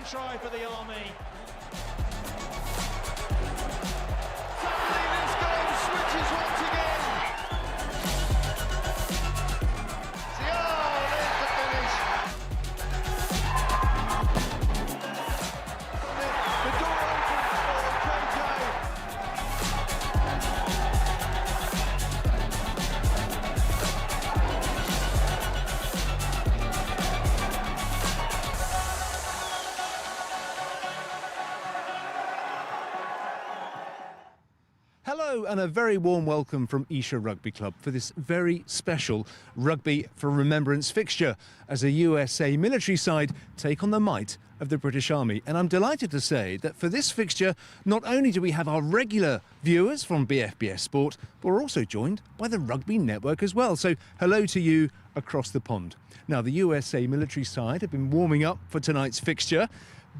try for the Army. Suddenly this goal switches once again. See, oh, there's the finish. The door opens for KJ. Hello and a very warm welcome from Esher Rugby Club for this very special Rugby for Remembrance fixture as a USA military side take on the might of the British Army. And I'm delighted to say that for this fixture, not only do we have our regular viewers from BFBS Sport, but we're also joined by the Rugby Network as well. So hello to you across the pond. Now, the USA military side have been warming up for tonight's fixture.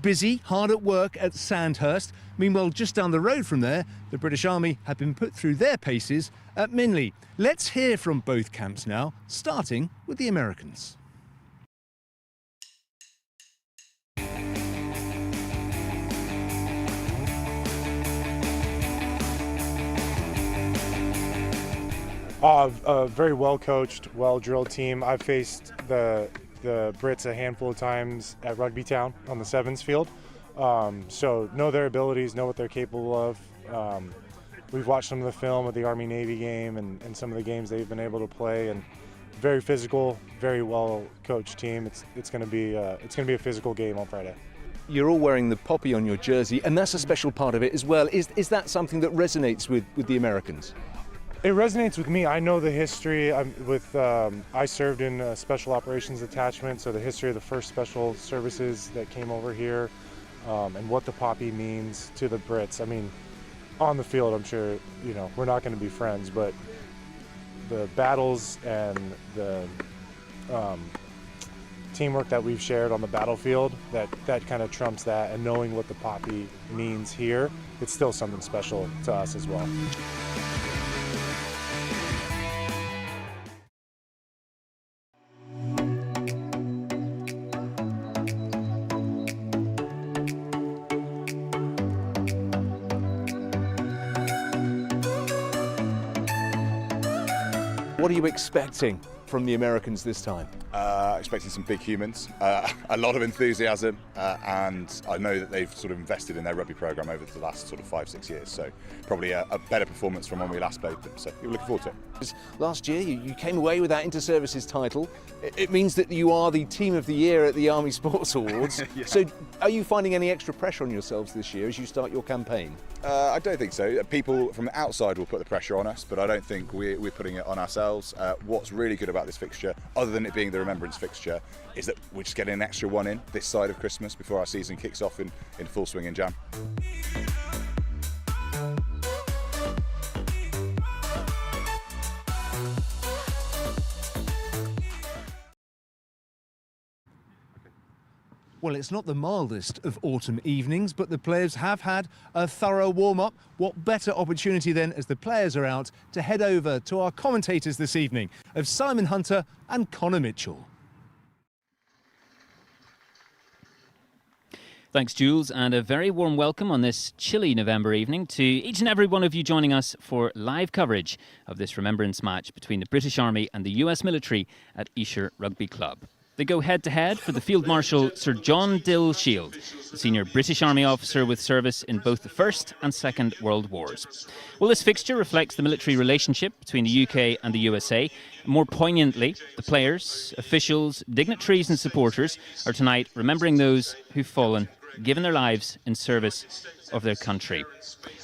Busy, hard at work at Sandhurst. Meanwhile, just down the road from there, the British Army have been put through their paces at Minley. Let's hear from both camps now, starting with the Americans. A very well-coached, well-drilled team. I've faced the Brits a handful of times at Rugby Town on the Sevens field. So know their abilities, know what they're capable of. We've watched some of the film of the Army-Navy game and some of the games they've been able to play, and very physical, very well-coached team. It's going to be a physical game on Friday. You're all wearing the poppy on your jersey, and that's a special part of it as well. Is that something that resonates with the Americans? It resonates with me. I know the history. I served in a special operations detachment, so the history of the first special services that came over here, and what the poppy means to the Brits. I mean, on the field, I'm sure we're not going to be friends, but the battles and the teamwork that we've shared on the battlefield, that kind of trumps that. And knowing what the poppy means here, it's still something special to us as well. What are you expecting from the Americans this time? Expecting some big humans, a lot of enthusiasm, and I know that they've sort of invested in their rugby programme over the last sort of 5-6 years, so probably a better performance from when we last played them, so we're looking forward to it. Last year you came away with that Inter-Services title. It means that you are the Team of the Year at the Army Sports Awards. Yeah. So are you finding any extra pressure on yourselves this year as you start your campaign? I don't think so. People from the outside will put the pressure on us, but I don't think we're putting it on ourselves. What's really good about this fixture, other than it being the Remembrance fixture, is that we're just getting an extra one in this side of Christmas before our season kicks off in full swing in Jan. Well, it's not the mildest of autumn evenings, but the players have had a thorough warm-up. What better opportunity then, as the players are out, to head over to our commentators this evening of Simon Hunter and Connor Mitchell. Thanks, Jules, and a very warm welcome on this chilly November evening to each and every one of you joining us for live coverage of this remembrance match between the British Army and the US military at Esher Rugby Club. They go head-to-head for the Field Marshal Sir John Dill Shield, the senior British Army officer with service in both the First and Second World Wars. Well, this fixture reflects the military relationship between the UK and the USA. More poignantly, the players, officials, dignitaries and supporters are tonight remembering those who've fallen, given their lives in service of their country.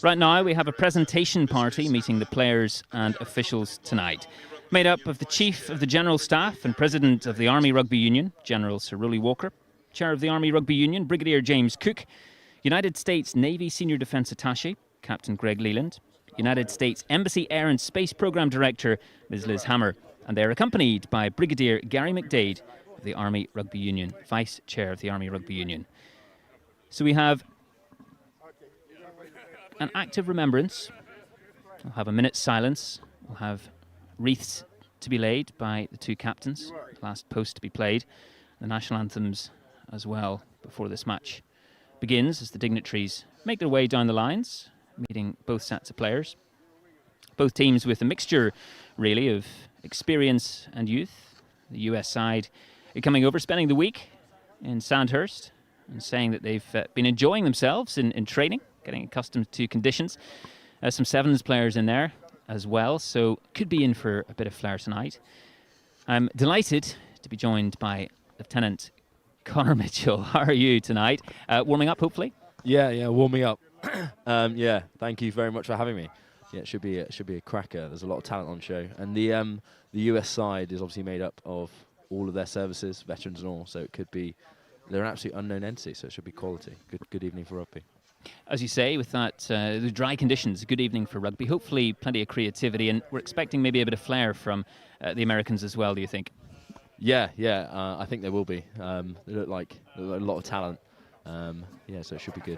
Right now, we have a presentation party meeting the players and officials tonight, made up of the Chief of the General Staff and President of the Army Rugby Union, General Sir Rowley Walker, Chair of the Army Rugby Union, Brigadier James Cook, United States Navy Senior Defence Attaché, Captain Greg Leland, United States Embassy Air and Space Programme Director, Ms Liz Hammer, and they're accompanied by Brigadier Gary McDade of the Army Rugby Union, Vice Chair of the Army Rugby Union. So we have an act of remembrance. We'll have a minute's silence. We'll have wreaths to be laid by the two captains, the last post to be played, the national anthems as well before this match begins as the dignitaries make their way down the lines, meeting both sets of players. Both teams with a mixture, really, of experience and youth. The US side coming over, spending the week in Sandhurst and saying that they've been enjoying themselves in training, getting accustomed to conditions. Some Sevens players in there as well, so could be in for a bit of flair tonight. I'm delighted to be joined by Lieutenant Connor Mitchell. How are you tonight? Warming up, hopefully? Yeah, warming up. Yeah, thank you very much for having me. Yeah, it should be a cracker. There's a lot of talent on show, and the US side is obviously made up of all of their services, veterans and all. So it could be they're an absolute unknown entity. So it should be quality. Good evening for rugby. As you say, with that, the dry conditions, a good evening for rugby. Hopefully, plenty of creativity, and we're expecting maybe a bit of flair from the Americans as well. Do you think? Yeah. I think there will be. They look like a lot of talent. Yeah, so it should be good.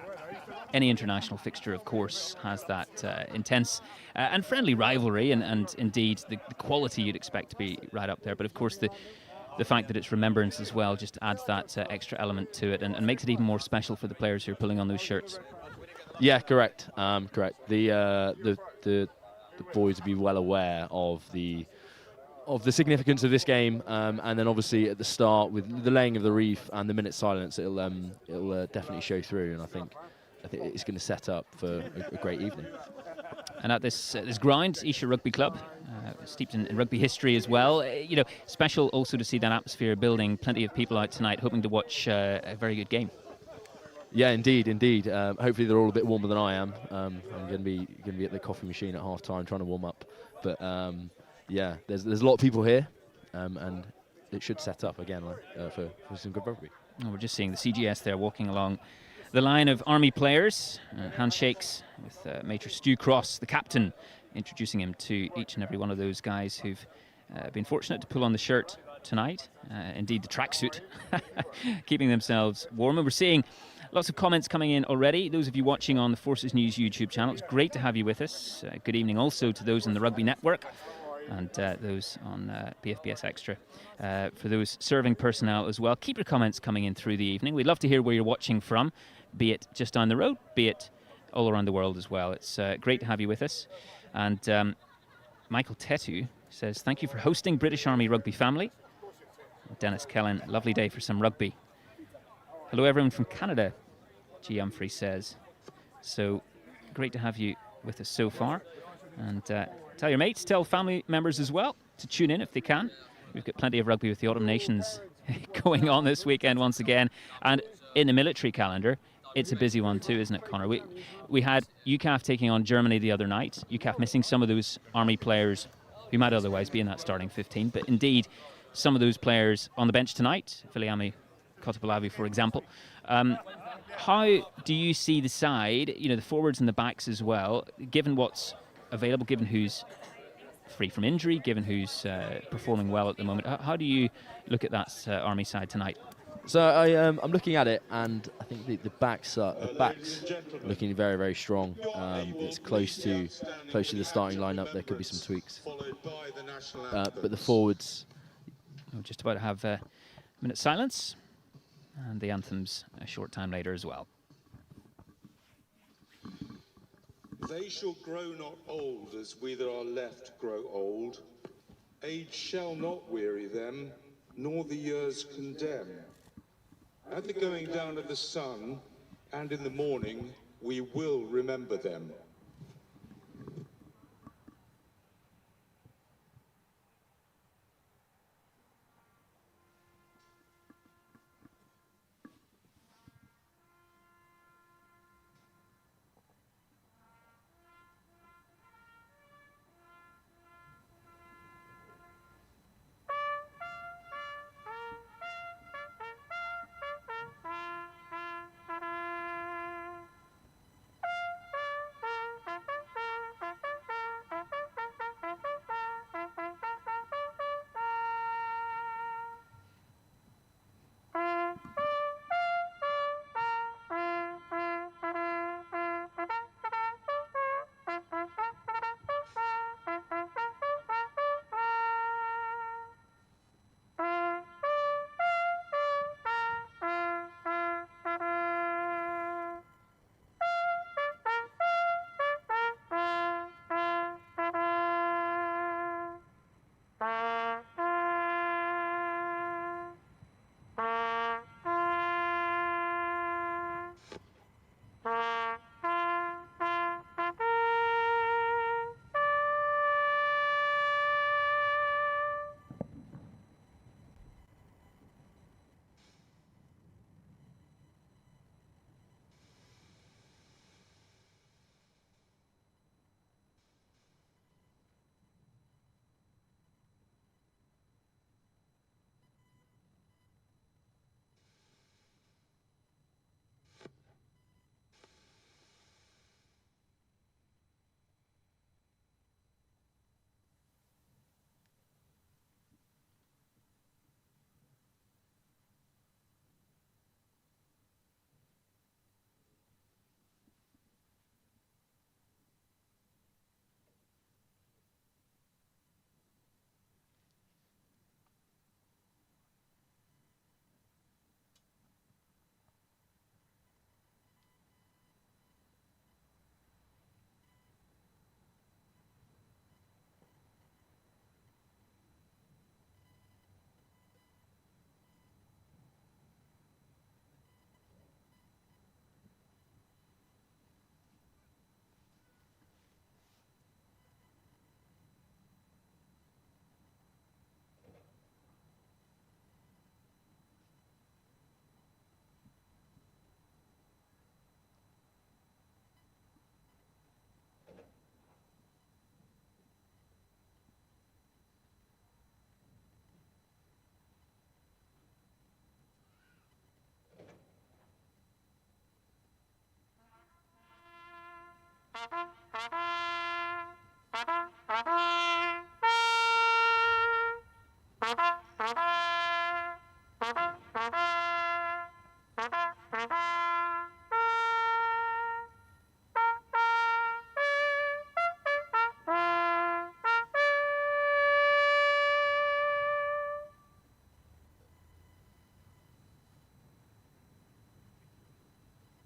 Any international fixture, of course, has that intense and friendly rivalry, and indeed the quality you'd expect to be right up there. But of course, the fact that it's remembrance as well just adds that extra element to it, and makes it even more special for the players who are pulling on those shirts. Yeah, correct. The boys will be well aware of the significance of this game, and then obviously at the start with the laying of the wreath and the minute silence, it'll definitely show through, and I think it's going to set up for a great evening. And at this ground, Esher Rugby Club, steeped in rugby history as well. Special also to see that atmosphere building. Plenty of people out tonight hoping to watch a very good game. Yeah, indeed. Hopefully they're all a bit warmer than I am. I'm going to be at the coffee machine at half time trying to warm up. But yeah, there's a lot of people here, and it should set up again for some good rugby. Oh, we're just seeing the CGS there walking along the line of Army players, handshakes with Major Stu Cross, the captain, introducing him to each and every one of those guys who've been fortunate to pull on the shirt tonight. Indeed, the tracksuit, keeping themselves warm. And we're seeing lots of comments coming in already. Those of you watching on the Forces News YouTube channel, it's great to have you with us. Good evening also to those in the Rugby Network and those on PFBS Extra. For those serving personnel as well, keep your comments coming in through the evening. We'd love to hear where you're watching from, be it just down the road, be it all around the world as well. It's great to have you with us. And Michael Tetu Says, thank you for hosting British Army Rugby family. Dennis Kellen, lovely day for some rugby. Hello everyone from Canada, G. Humphrey says. So great to have you with us so far. And tell your mates, tell family members as well to tune in if they can. We've got plenty of rugby with the Autumn Nations going on this weekend once again. And in the military calendar, it's a busy one too, isn't it, Connor? We had UCAF taking on Germany the other night. UCAF missing some of those Army players who might otherwise be in that starting 15. But indeed, some of those players on the bench tonight, Filiami Kotopolavi, for example. How do you see the side, the forwards and the backs as well, given what's available, given who's free from injury, given who's performing well at the moment? How do you look at that Army side tonight? So I'm looking at it, and I think the backs looking very, very strong. It's close to the starting lineup. There could be some tweaks, but the forwards. We're just about to have a minute silence, and the anthems a short time later as well. They shall grow not old as we that are left grow old. Age shall not weary them, nor the years condemn. At the going down of the sun, and in the morning, we will remember them.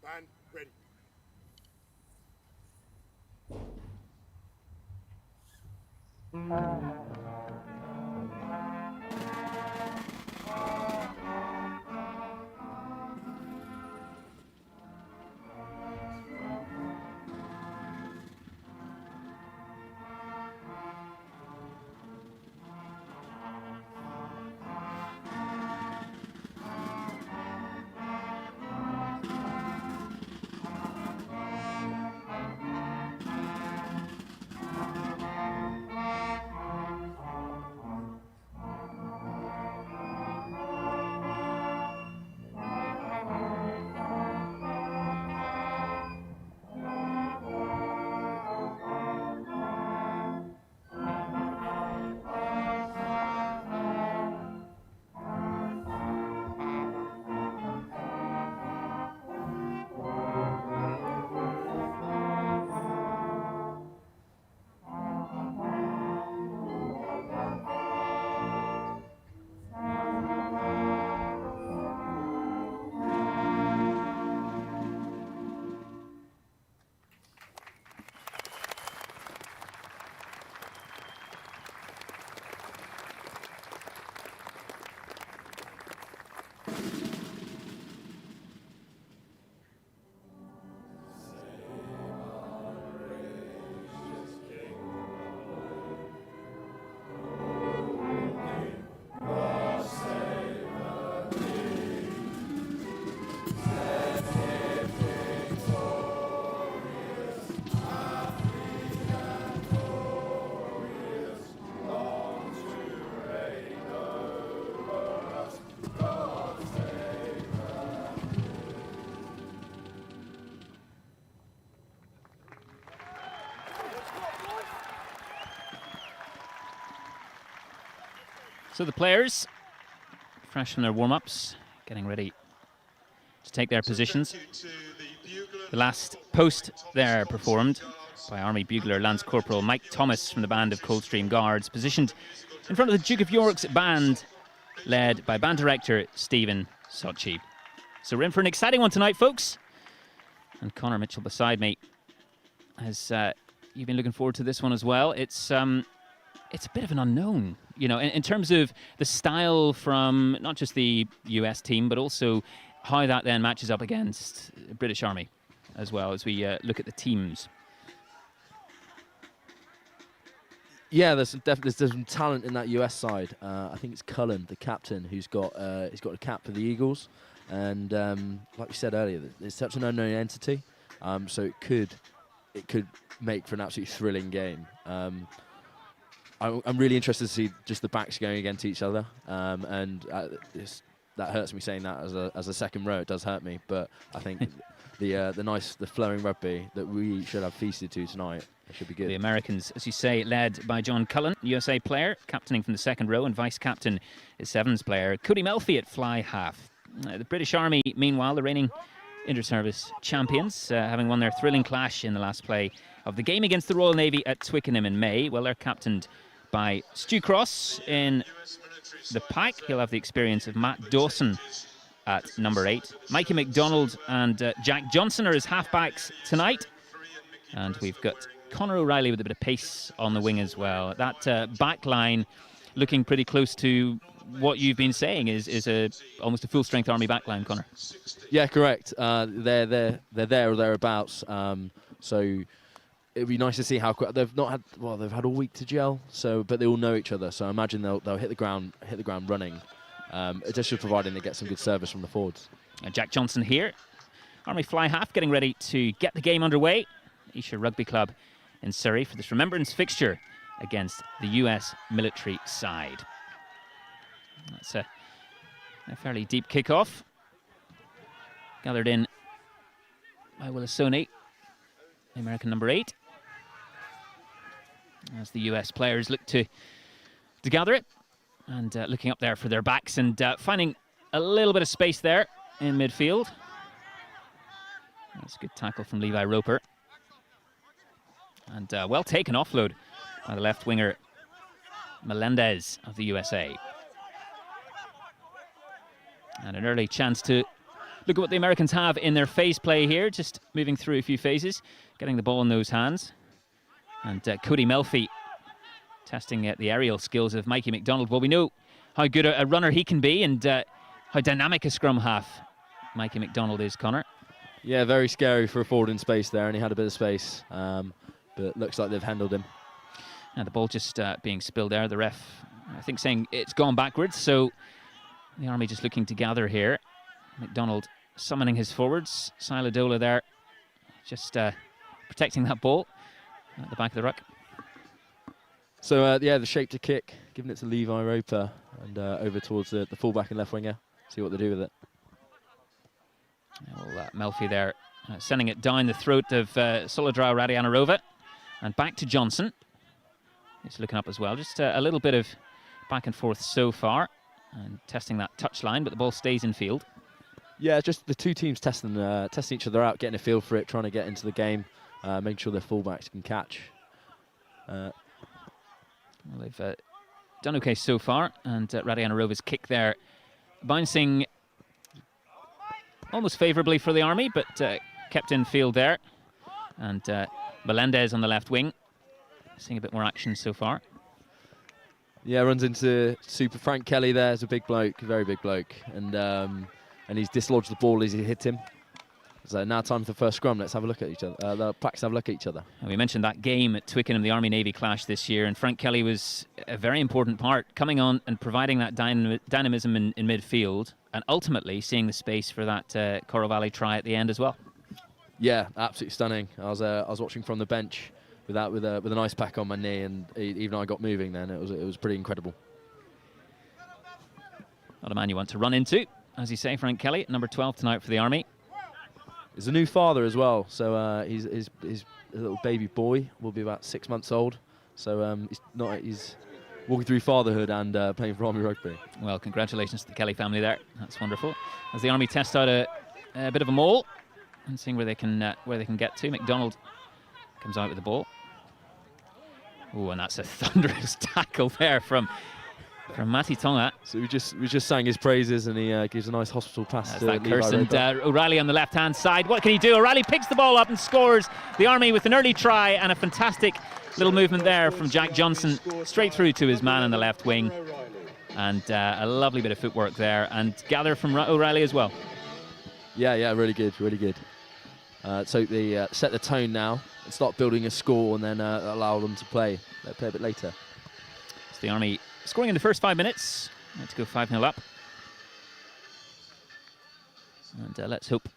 And ready. So the players, fresh from their warm-ups, getting ready to take their positions. The last post there performed by Army Bugler Lance Corporal Mike Thomas from the band of Coldstream Guards, positioned in front of the Duke of York's band, led by band director Stephen Sochi. So we're in for an exciting one tonight, folks. And Connor Mitchell beside me. Has you've been looking forward to this one as well? It's a bit of an unknown, you know, in terms of the style from not just the US team, but also how that then matches up against British Army as well, as we look at the teams. Yeah, there's some talent in that US side. I think it's Cullen, the captain, who's got a cap for the Eagles, and like we said earlier, it's such an unknown entity, so it could make for an absolutely thrilling game. I'm really interested to see just the backs going against each other, and that hurts me saying that as a second row. It does hurt me, but I think the flowing rugby that we should have feasted to tonight should be good. The Americans, as you say, led by John Cullen, USA player, captaining from the second row, and vice captain is Sevens player Cody Melfi at fly half. The British Army, meanwhile, the reigning inter-service champions, having won their thrilling clash in the last play of the game against the Royal Navy at Twickenham in May. Well, they're captained by Stu Cross in the pack. He'll have the experience of Matt Dawson at number 8. Mikey McDonald and Jack Johnson are his halfbacks tonight. And we've got Conor O'Reilly with a bit of pace on the wing as well. That back line looking pretty close to what you've been saying is almost a full-strength Army backline, Conor. Yeah, correct. They're there or thereabouts. So it'd be nice to see how quick they've had all week to gel. But they all know each other. So I imagine they'll hit the ground running. Just providing they get some good service from the forwards. And Jack Johnson here, Army fly half, getting ready to get the game underway. Esher Rugby Club in Surrey for this remembrance fixture against the US military side. That's a fairly deep kickoff. Gathered in by Willisoni, the American number 8. As the US players look to gather it. And looking up there for their backs and finding a little bit of space there in midfield. That's a good tackle from Levi Roper. And well taken offload by the left winger Melendez of the USA. And an early chance to look at what the Americans have in their phase play here, just moving through a few phases, getting the ball in those hands. And Cody Melfi testing the aerial skills of Mikey McDonald. Well, we know how good a runner he can be and how dynamic a scrum half Mikey McDonald is, Connor. Yeah, very scary for a forward in space there, and he had a bit of space, but looks like they've handled him. And the ball just being spilled there. The ref, I think, saying it's gone backwards, so the Army just looking to gather here. McDonald summoning his forwards. Siladola there, just protecting that ball at the back of the ruck. So, yeah, the shape to kick, giving it to Levi Roper and over towards the fullback and left winger. See what they do with it. Well, Melfi there sending it down the throat of Solidrao Radianarova. And back to Johnson. He's looking up as well. Just a little bit of back and forth so far. And testing that touch line, but the ball stays in field. Yeah, just the two teams testing each other out, getting a feel for it, trying to get into the game, making sure their fullbacks can catch. Well, they've done okay so far, and Radianarova's kick there bouncing almost favourably for the Army, but kept in field there. And Melendez on the left wing, seeing a bit more action so far. Yeah, runs into Super Frank Kelly there. It's a big bloke, very big bloke, and he's dislodged the ball as he hit him. So now time for the first scrum. Let's have a look at each other. The packs have a look at each other. And we mentioned that game at Twickenham, the Army-Navy clash this year, and Frank Kelly was a very important part, coming on and providing that dynamism in midfield, and ultimately seeing the space for that Coral Valley try at the end as well. Yeah, absolutely stunning. I was watching from the bench with an ice pack on my knee, and even I got moving. Then it was pretty incredible. Not a man you want to run into, as you say, Frank Kelly, number 12 tonight for the Army. He's a new father as well, so his little baby boy will be about 6 months old. So he's walking through fatherhood and playing for Army Rugby. Well, congratulations to the Kelly family there. That's wonderful. As the Army test out a bit of a maul and seeing where they can get to. McDonald comes out with the ball. Oh, and that's a thunderous tackle there from Matty Tonga. So we just sang his praises, and he gives a nice hospital pass to that Levi curse, and Roper. O'Reilly on the left-hand side. What can he do? O'Reilly picks the ball up and scores. The Army with an early try and a fantastic little movement there from Jack Johnson straight through to his man on the left wing. And a lovely bit of footwork there, and gather from O'Reilly as well. Yeah, really good, really good. So they set the tone now and start building a score, and then allow them to play. They'll play a bit later. It's the Army scoring in the first 5 minutes. Let's go 5-0 up. And let's hope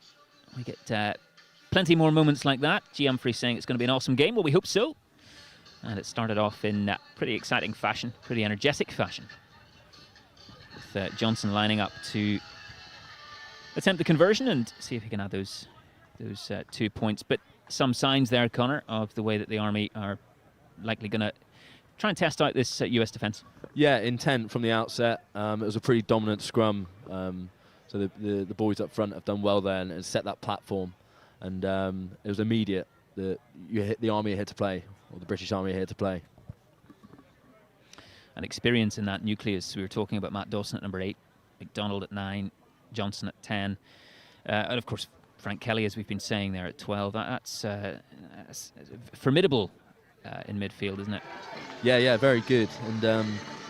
we get plenty more moments like that. G. Humphrey saying it's going to be an awesome game. Well, we hope so. And it started off in pretty exciting fashion, pretty energetic fashion. With Johnson lining up to attempt the conversion and see if he can add those 2 points. But some signs there, Connor, of the way that the Army are likely going to try and test out this US defence. Yeah, intent from the outset. It was a pretty dominant scrum. So the boys up front have done well there and set that platform. And it was immediate that the Army are here to play, or the British Army are here to play. And experience in that nucleus. We were talking about Matt Dawson at number 8, McDonald at 9, Johnson at 10. And of course, Frank Kelly, as we've been saying, there at 12. That's formidable in midfield, isn't it? Yeah, very good. And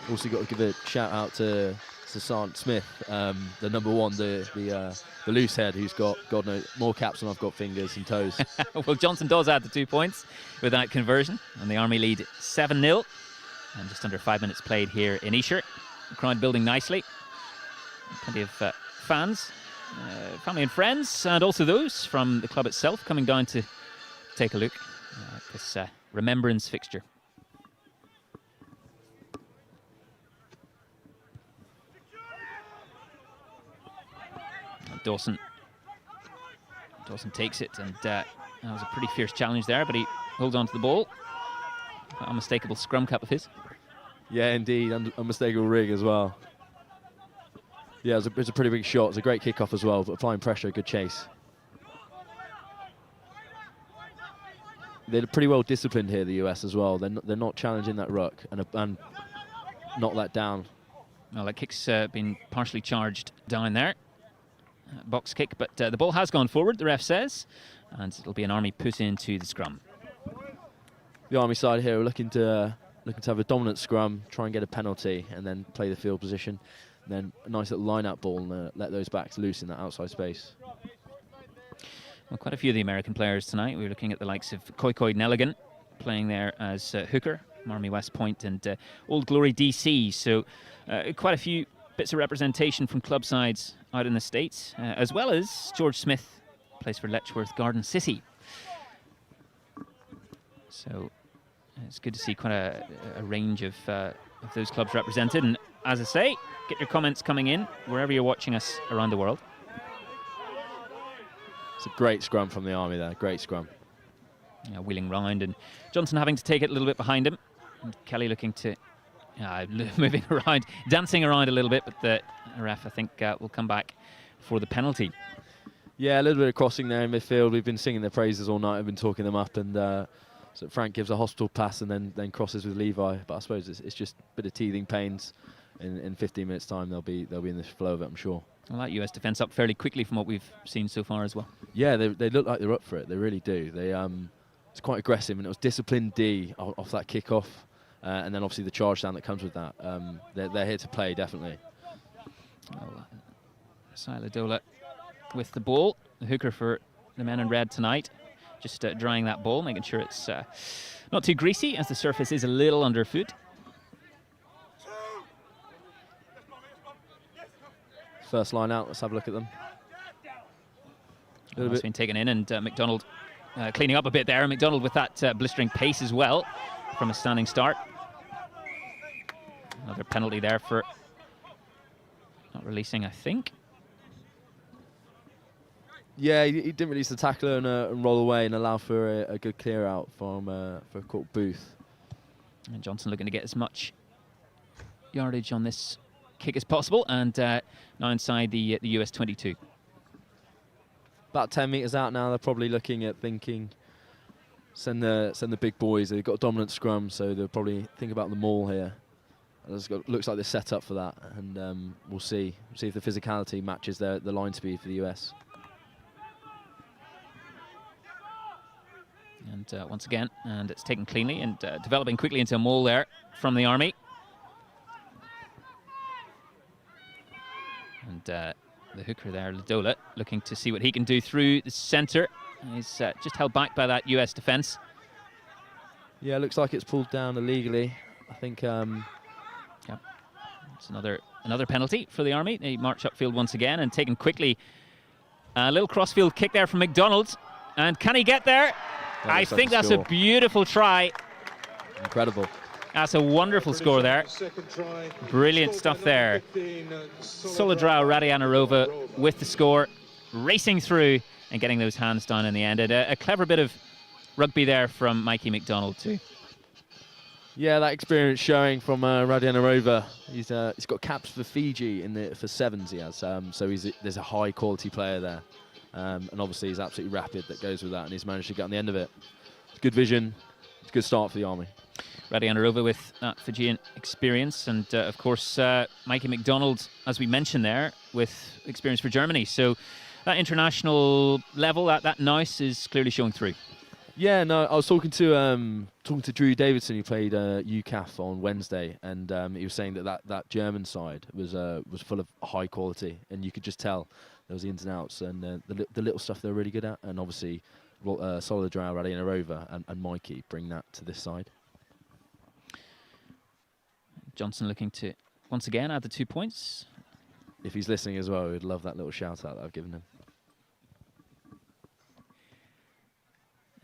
also got to give a shout out to Sergeant Smith, the number 1, the loose head, who's got, God knows, more caps than I've got fingers and toes. Well, Johnson does add the 2 points with that conversion, and the Army lead 7-0. And just under 5 minutes played here in Esher. The crowd building nicely. Plenty of fans, family and friends, and also those from the club itself coming down to take a look at this remembrance fixture. And Dawson takes it, and that was a pretty fierce challenge there, but he holds on to the ball. That unmistakable scrum cap of his. Yeah, indeed, unmistakable rig as well. Yeah, it was a pretty big shot. It was a great kickoff as well, but applying pressure, good chase. They're pretty well disciplined here, the US as well. They're not challenging that ruck and knock that down. Well, that kick's been partially charged down there. Box kick, but the ball has gone forward, the ref says, and it'll be an Army put into the scrum. The Army side here are looking to have a dominant scrum, try and get a penalty, and then play the field position. And then a nice little line-out ball and let those backs loose in that outside space. Well, quite a few of the American players tonight. We were looking at the likes of Koikoid Nelligan playing there as hooker, Army West Point, and Old Glory DC. So quite a few bits of representation from club sides out in the States, as well as George Smith plays for Letchworth Garden City. So it's good to see quite a range of those clubs represented. And as I say, get your comments coming in wherever you're watching us around the world. It's a great scrum from the Army there, great scrum. Wheeling round, and Johnson having to take it a little bit behind him. And Kelly looking to, moving around, dancing around a little bit, but the ref, I think, will come back for the penalty. Yeah, a little bit of crossing there in midfield. We've been singing their praises all night. I've been talking them up, and so Frank gives a hospital pass and then crosses with Levi. But I suppose it's just a bit of teething pains. In 15 minutes' time, they'll be in the flow of it, I'm sure. Well, that US defence up fairly quickly from what we've seen so far as well. Yeah, they look like they're up for it. They really do. It's quite aggressive, and it was disciplined D off that kickoff, and then obviously the charge down that comes with that. They're here to play, definitely. Well, Siladola with the ball, the hooker for the men in red tonight. Just drying that ball, making sure it's not too greasy, as the surface is a little underfoot. First line out, let's have a look at them. That's been taken in, and McDonald cleaning up a bit there. McDonald with that blistering pace as well from a standing start. Another penalty there for not releasing, I think. Yeah, he didn't release the tackler and roll away and allow for a good clear out from for Court Booth. And Johnson looking to get as much yardage on this kick as possible, and now inside the US 22. About 10 metres out now, they're probably looking at thinking, send the big boys. They've got a dominant scrum, so they'll probably think about the maul here. Looks like they're set up for that, and we'll see if the physicality matches the line speed for the US. And once again, and it's taken cleanly and developing quickly into a maul there from the Army. And the hooker there, Ladola, looking to see what he can do through the centre. He's just held back by that US defence. Yeah, looks like it's pulled down illegally. I think. Yeah, it's another penalty for the Army. They march upfield once again and taken quickly. A little crossfield kick there from McDonald, and can he get there? I think that's a beautiful try. Incredible. That's a wonderful score there. Brilliant stuff there. Solidrao Radianarova with the score, racing through and getting those hands down in the end. And a clever bit of rugby there from Mikey McDonald too. Yeah, that experience showing from Radianarova. He's got caps for Fiji for sevens. He has, so there's a high quality player there. And obviously he's absolutely rapid, that goes with that, and he's managed to get on the end of it. It's good vision, it's a good start for the Army. Radianarova with that Fijian experience, and of course Mikey McDonald, as we mentioned there, with experience for Germany. So that international level, that nous is clearly showing through. Yeah, no, I was talking to Drew Davidson, who played UCAF on Wednesday, and he was saying that German side was full of high quality, and you could just tell there was the ins and outs, and the little stuff they're really good at, and obviously Solidrao Radianarova and Mikey bring that to this side. Johnson looking to once again add the 2 points. If he's listening as well, we'd love that little shout out that I've given him.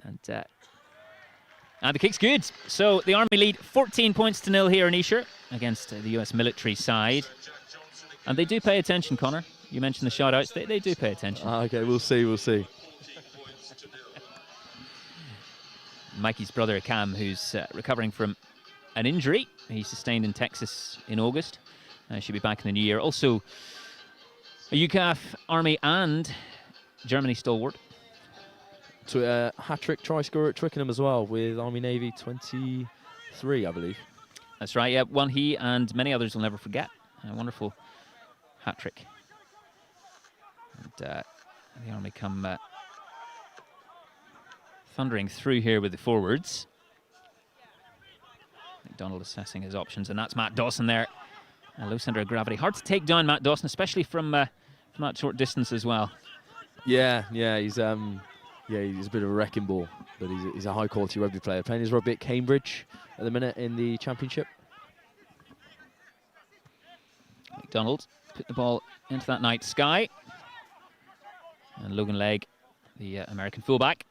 And the kick's good. So the Army lead 14 points to 0 here in Esher against the US military side. And they do pay attention, Connor. You mentioned the shout-outs. They do pay attention. Okay, we'll see. Mikey's brother, Cam, who's recovering from an injury he sustained in Texas in August. Should be back in the new year. Also, a UCAF, Army and Germany stalwart. To a hat-trick try scorer at Twickenham as well, with Army Navy 23, I believe. That's right, yeah. One he and many others will never forget. A wonderful hat-trick. And the Army come thundering through here with the forwards. McDonald assessing his options, and that's Matt Dawson there. A low centre of gravity. Hard to take down Matt Dawson, especially from that short distance as well. Yeah, he's a bit of a wrecking ball, but he's a high-quality rugby player. Playing his rugby at Cambridge at the minute in the Championship. McDonald put the ball into that night sky. And Logan Legg, the American fullback,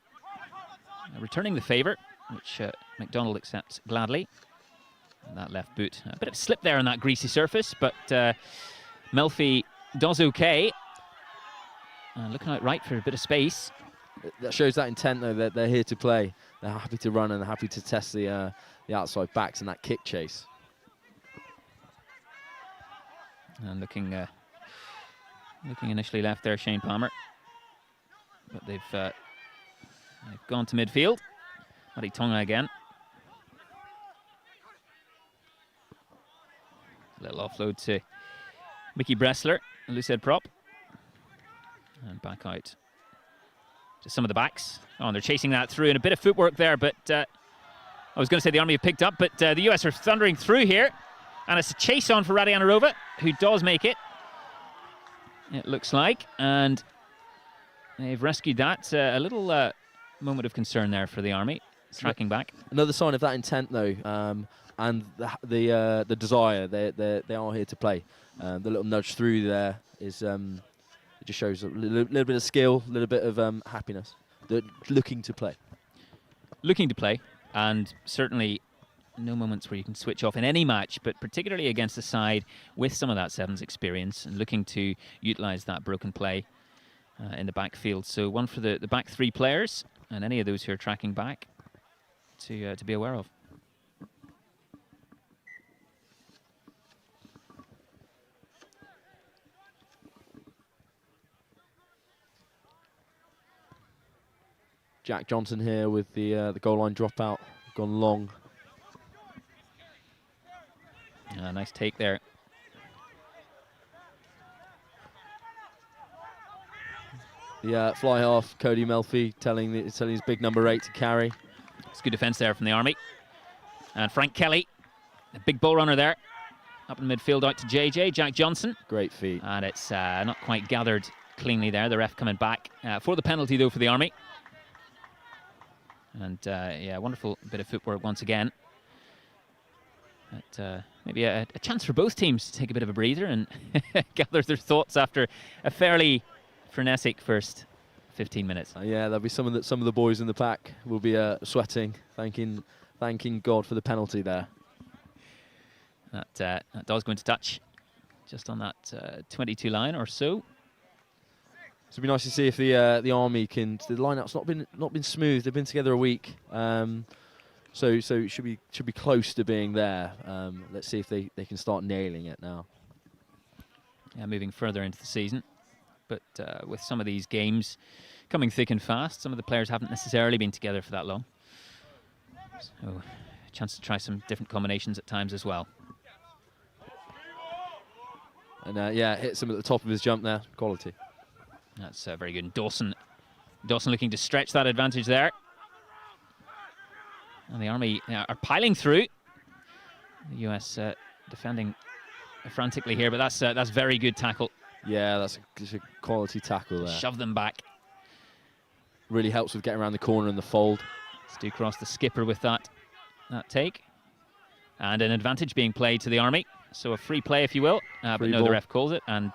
returning the favour, which McDonald accepts gladly. And that left boot, a bit of slip there on that greasy surface, but Melfi does okay. Looking out right for a bit of space. That shows that intent, though, that they're here to play. They're happy to run and they're happy to test the outside backs and that kick chase. And looking initially left there, Shane Palmer. But they've gone to midfield. Matty Tonga again. A little offload to Mickey Bressler, a loose head prop. And back out to some of the backs. Oh, and they're chasing that through, and a bit of footwork there, but I was going to say the Army have picked up, but the US are thundering through here. And it's a chase on for Radianarova, who does make it, it looks like. And they've rescued that. A little moment of concern there for the Army, tracking back. Another sign of that intent, though, and the desire. They are here to play. The little nudge through there is it just shows a little bit of skill, a little bit of happiness. They're looking to play. Looking to play, and certainly no moments where you can switch off in any match, but particularly against a side with some of that sevens experience and looking to utilise that broken play in the backfield. So one for the back three players and any of those who are tracking back to be aware of. Jack Johnson here with the goal line dropout, gone long. Nice take there. The fly half, Cody Melfi telling his big number 8 to carry. It's good defence there from the Army. And Frank Kelly, a big ball runner there. Up in midfield out to JJ, Jack Johnson. Great feet. And it's not quite gathered cleanly there. The ref coming back for the penalty though for the Army. And yeah, wonderful bit of footwork once again. But, maybe a chance for both teams to take a bit of a breather and gather their thoughts after a fairly frenetic first 15 minutes. Yeah, there'll be some of the boys in the pack will be sweating, thanking God for the penalty there. That does go into touch just on that 22 line or so. So it'd be nice to see if the Army can. The lineup's not been smooth. They've been together a week, so it should be close to being there. Let's see if they can start nailing it now. Yeah, moving further into the season, but with some of these games coming thick and fast, some of the players haven't necessarily been together for that long. So a chance to try some different combinations at times as well. And yeah, hits him at the top of his jump there. Quality. That's very good. And Dawson looking to stretch that advantage there. And the Army are piling through. The US defending frantically here, but that's very good tackle. Yeah, that's a quality tackle there. Shove them back. Really helps with getting around the corner and the fold. Stu Cross, the skipper, with that take. And an advantage being played to the Army. So a free play, if you will. But no, the ref calls it. And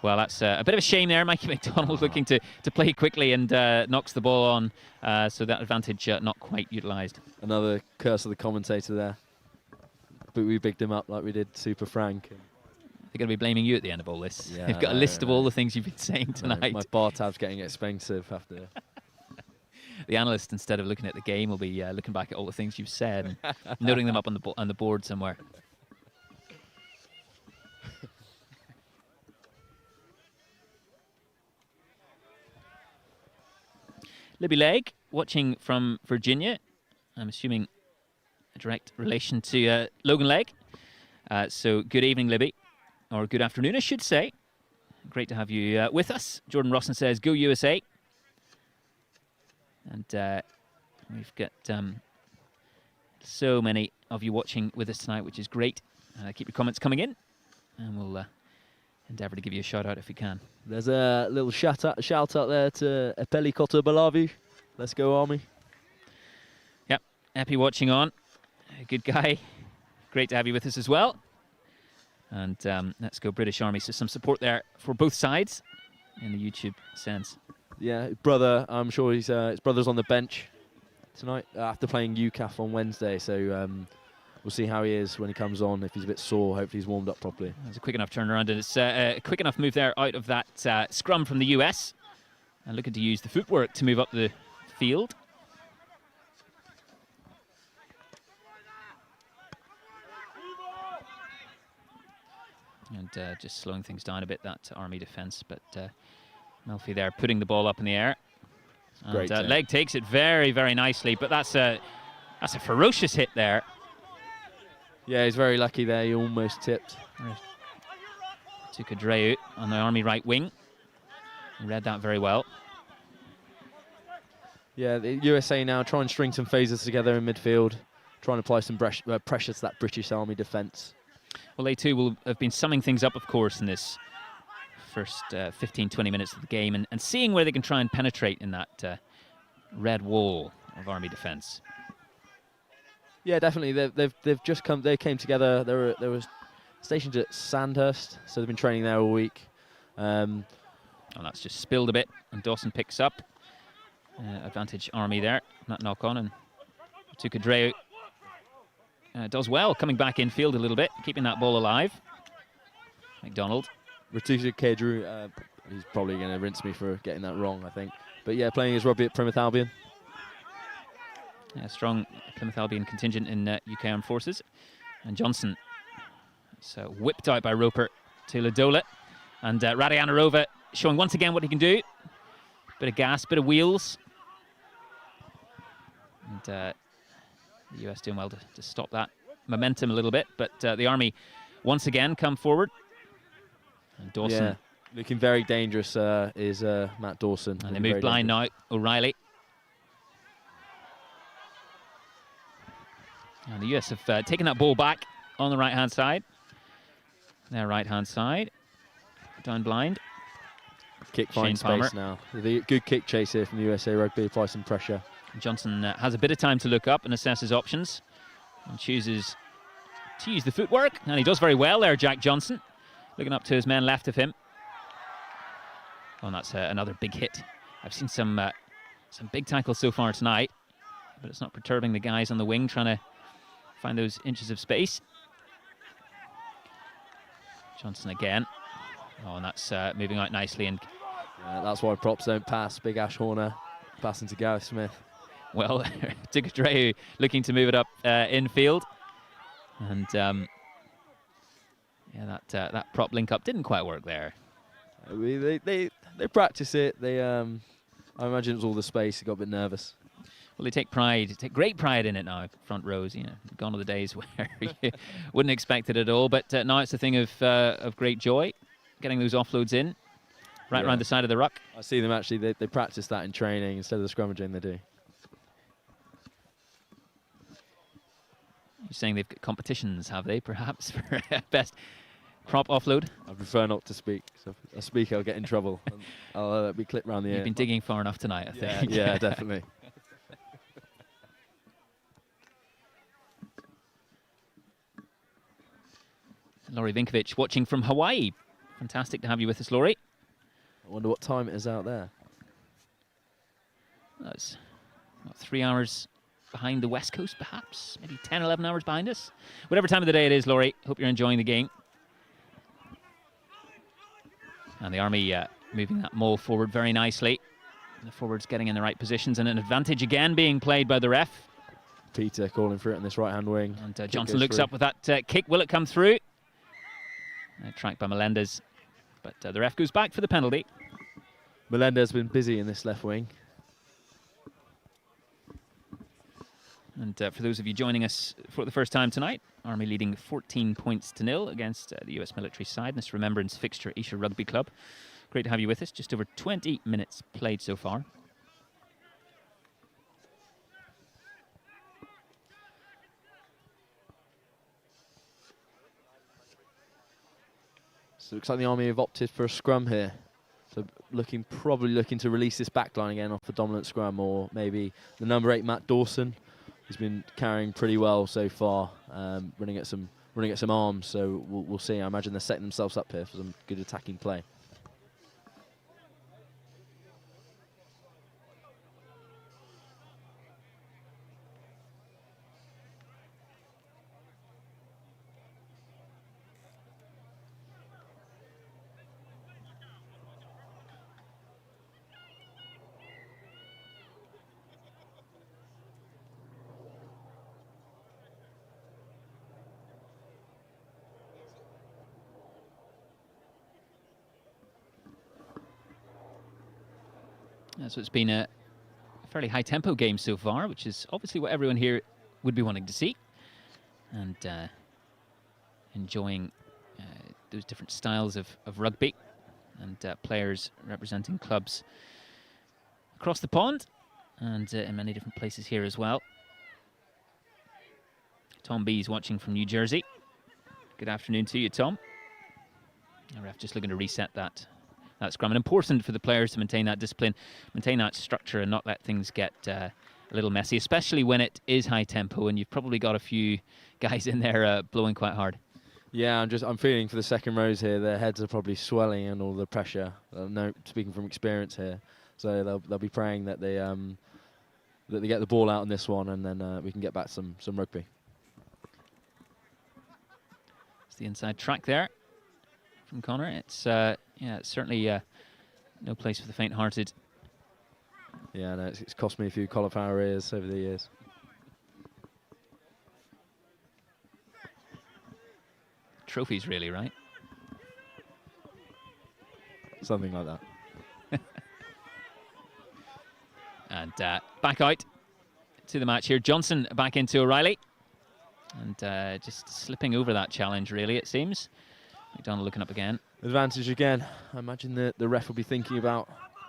well, that's a bit of a shame there. Mikey McDonald looking to play quickly and knocks the ball on. So that advantage not quite utilised. Another curse of the commentator there. But we bigged him up like we did Super Frank. They're going to be blaming you at the end of all this. Yeah, They've got a list of all the things you've been saying tonight. My bar tab's getting expensive after. The analyst, instead of looking at the game, will be looking back at all the things you've said and noting them up on the board somewhere. Libby Legg, watching from Virginia. I'm assuming a direct relation to Logan Legg. So good evening, Libby. Or good afternoon, I should say. Great to have you with us. Jordan Rosson says, go USA. And we've got so many of you watching with us tonight, which is great. Keep your comments coming in, and we'll endeavour to give you a shout out if we can. There's a little shout out there to Epeli Kotobalavi. Let's go, Army. Yep, Epi watching on. A good guy. Great to have you with us as well. And let's go British Army. So some support there for both sides in the YouTube sense. Yeah, brother, I'm sure his brother's on the bench tonight after playing UCAF on Wednesday. So we'll see how he is when he comes on. If he's a bit sore, hopefully he's warmed up properly. It's a quick enough turnaround, and it's a quick enough move there out of that scrum from the US. And looking to use the footwork to move up the field. And just slowing things down a bit, that Army defence. But Melfi there putting the ball up in the air. Great. And Legg takes it very, very nicely. But that's a ferocious hit there. Yeah, he's very lucky there. He almost tipped. Took a Dreu on the Army right wing. Read that very well. Yeah, the USA now trying to string some phases together in midfield, trying to apply some pressure to that British Army defence. Well, they too will have been summing things up, of course, in this first 15, 20 minutes of the game, and seeing where they can try and penetrate in that red wall of Army defence. Yeah, definitely. They've just come. They came together. They were stationed at Sandhurst, so they've been training there all week. Oh, that's just spilled a bit, and Dawson picks up. Advantage Army there. That knock on, and Tukadreu does well, coming back infield a little bit, keeping that ball alive. McDonald. Tukadreu, he's probably going to rinse me for getting that wrong, I think. But yeah, playing his rugby at Plymouth Albion. Yeah, strong Plymouth Albion contingent in UK Armed Forces. And Johnson, so whipped out by Roper to Ladola. And Radianarova showing once again what he can do. Bit of gas, bit of wheels. And the US doing well to stop that momentum a little bit. But the Army once again come forward. And Dawson. Yeah, looking very dangerous is Matt Dawson. And they move blind now, O'Reilly. And the US have taken that ball back on the right-hand side. Their right-hand side. Down blind. Kick finds space now. The good kick chase here from the USA Rugby, apply some pressure. Johnson has a bit of time to look up and assess his options. And chooses to use the footwork. And he does very well there, Jack Johnson. Looking up to his men left of him. Oh, and that's another big hit. I've seen some big tackles so far tonight. But it's not perturbing the guys on the wing trying to find those inches of space. Johnson again. Oh, and that's moving out nicely. And that's why props don't pass. Big Ash Horner passing to Gareth Smith. Well, Tukadreu looking to move it up infield. And yeah, that prop link up didn't quite work there. They practice it. They I imagine it was all the space. He got a bit nervous. Well, they take great pride in it now, front rows. You know, gone are the days where you wouldn't expect it at all. But now it's a thing of great joy, getting those offloads in, right around the side of the ruck. I see them actually. They practice that in training instead of the scrummaging they do. You're saying they've got competitions, have they? Perhaps for best prop offload. I prefer not to speak. So if I speak, I'll get in trouble. I'll be clipped round the ear. You've been digging far enough tonight, I think. Yeah, definitely. Laurie Vinkovic watching from Hawaii. Fantastic to have you with us, Laurie. I wonder what time it is out there. That's about 3 hours behind the West Coast, perhaps. Maybe 10, 11 hours behind us. Whatever time of the day it is, Laurie, hope you're enjoying the game. And the Army moving that maul forward very nicely. The forwards getting in the right positions, and an advantage again being played by the ref. Peter calling for it on this right-hand wing. And Johnson looks up with that kick. Will it come through? Tracked by Melendez. But the ref goes back for the penalty. Melendez has been busy in this left wing. And for those of you joining us for the first time tonight, Army leading 14-0 against the US military side in this remembrance fixture at Esher Rugby Club. Great to have you with us. Just over 20 minutes played so far. So it looks like the Army have opted for a scrum here. So probably looking to release this back line again off the dominant scrum, or maybe the number 8 Matt Dawson, who's been carrying pretty well so far, running at some arms. So we'll see. I imagine they're setting themselves up here for some good attacking play. So it's been a fairly high-tempo game so far, which is obviously what everyone here would be wanting to see. And enjoying those different styles of rugby, and players representing clubs across the pond and in many different places here as well. Tom B's watching from New Jersey. Good afternoon to you, Tom. The ref just looking to reset that scrum. And important for the players to maintain that discipline, maintain that structure, and not let things get a little messy, especially when it is high tempo and you've probably got a few guys in there blowing quite hard. Yeah, I'm feeling for the second rows here. Their heads are probably swelling and all the pressure. No, speaking from experience here, so they'll be praying that they get the ball out in this one, and then we can get back some rugby. It's the inside track there from Connor. It's it's certainly no place for the faint-hearted. Yeah, no, it's cost me a few cauliflower ears over the years. Trophies, really, right? Something like that. And back out to the match here. Johnson back into O'Reilly. And just slipping over that challenge, really, it seems. McDonald looking up again. Advantage again. I imagine the ref will be thinking about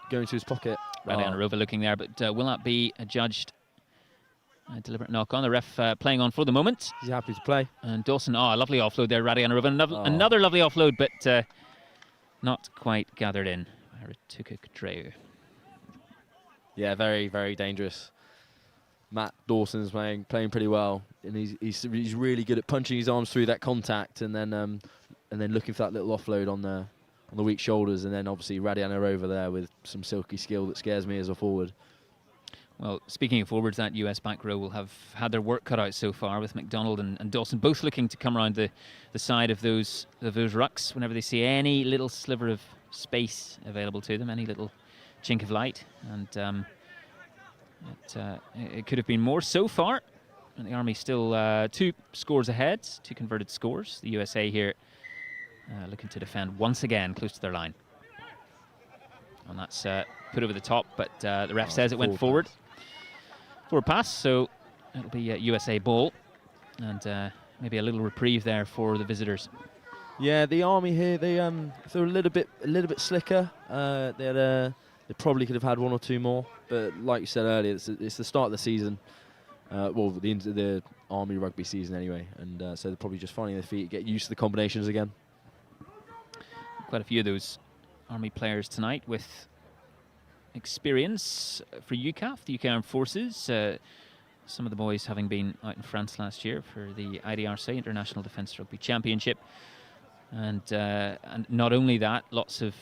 going to his pocket. Radianarova looking there, but will that be adjudged a deliberate knock on? The ref playing on for the moment. He's happy to play. And Dawson, a lovely offload there, Radianarova. Another lovely offload, but not quite gathered in by Ratuka Kadreu. Yeah, very, very dangerous. Matt Dawson's playing pretty well, and he's really good at punching his arms through that contact, and then looking for that little offload on the weak shoulders, and then obviously Radianarova there with some silky skill that scares me as a forward. Well, speaking of forwards, that US back row will have had their work cut out so far, with McDonald and Dawson both looking to come around the side of those rucks whenever they see any little sliver of space available to them, any little chink of light. And it could have been more so far. And the Army still 2 scores ahead, 2 converted scores. The USA here looking to defend once again close to their line. And that's put over the top, but the ref says it went forward. Forward pass, so it'll be a USA ball, and maybe a little reprieve there for the visitors. Yeah, the Army here, they're a little bit slicker. They probably could have had 1 or 2 more, but like you said earlier, it's the start of the season. Well, the Army rugby season anyway, and so they're probably just finding their feet, get used to the combinations again. Quite a few of those Army players tonight with experience for UCAF, the UK Armed Forces. Some of the boys having been out in France last year for the IDRC, International Defence Rugby Championship. And not only that, lots of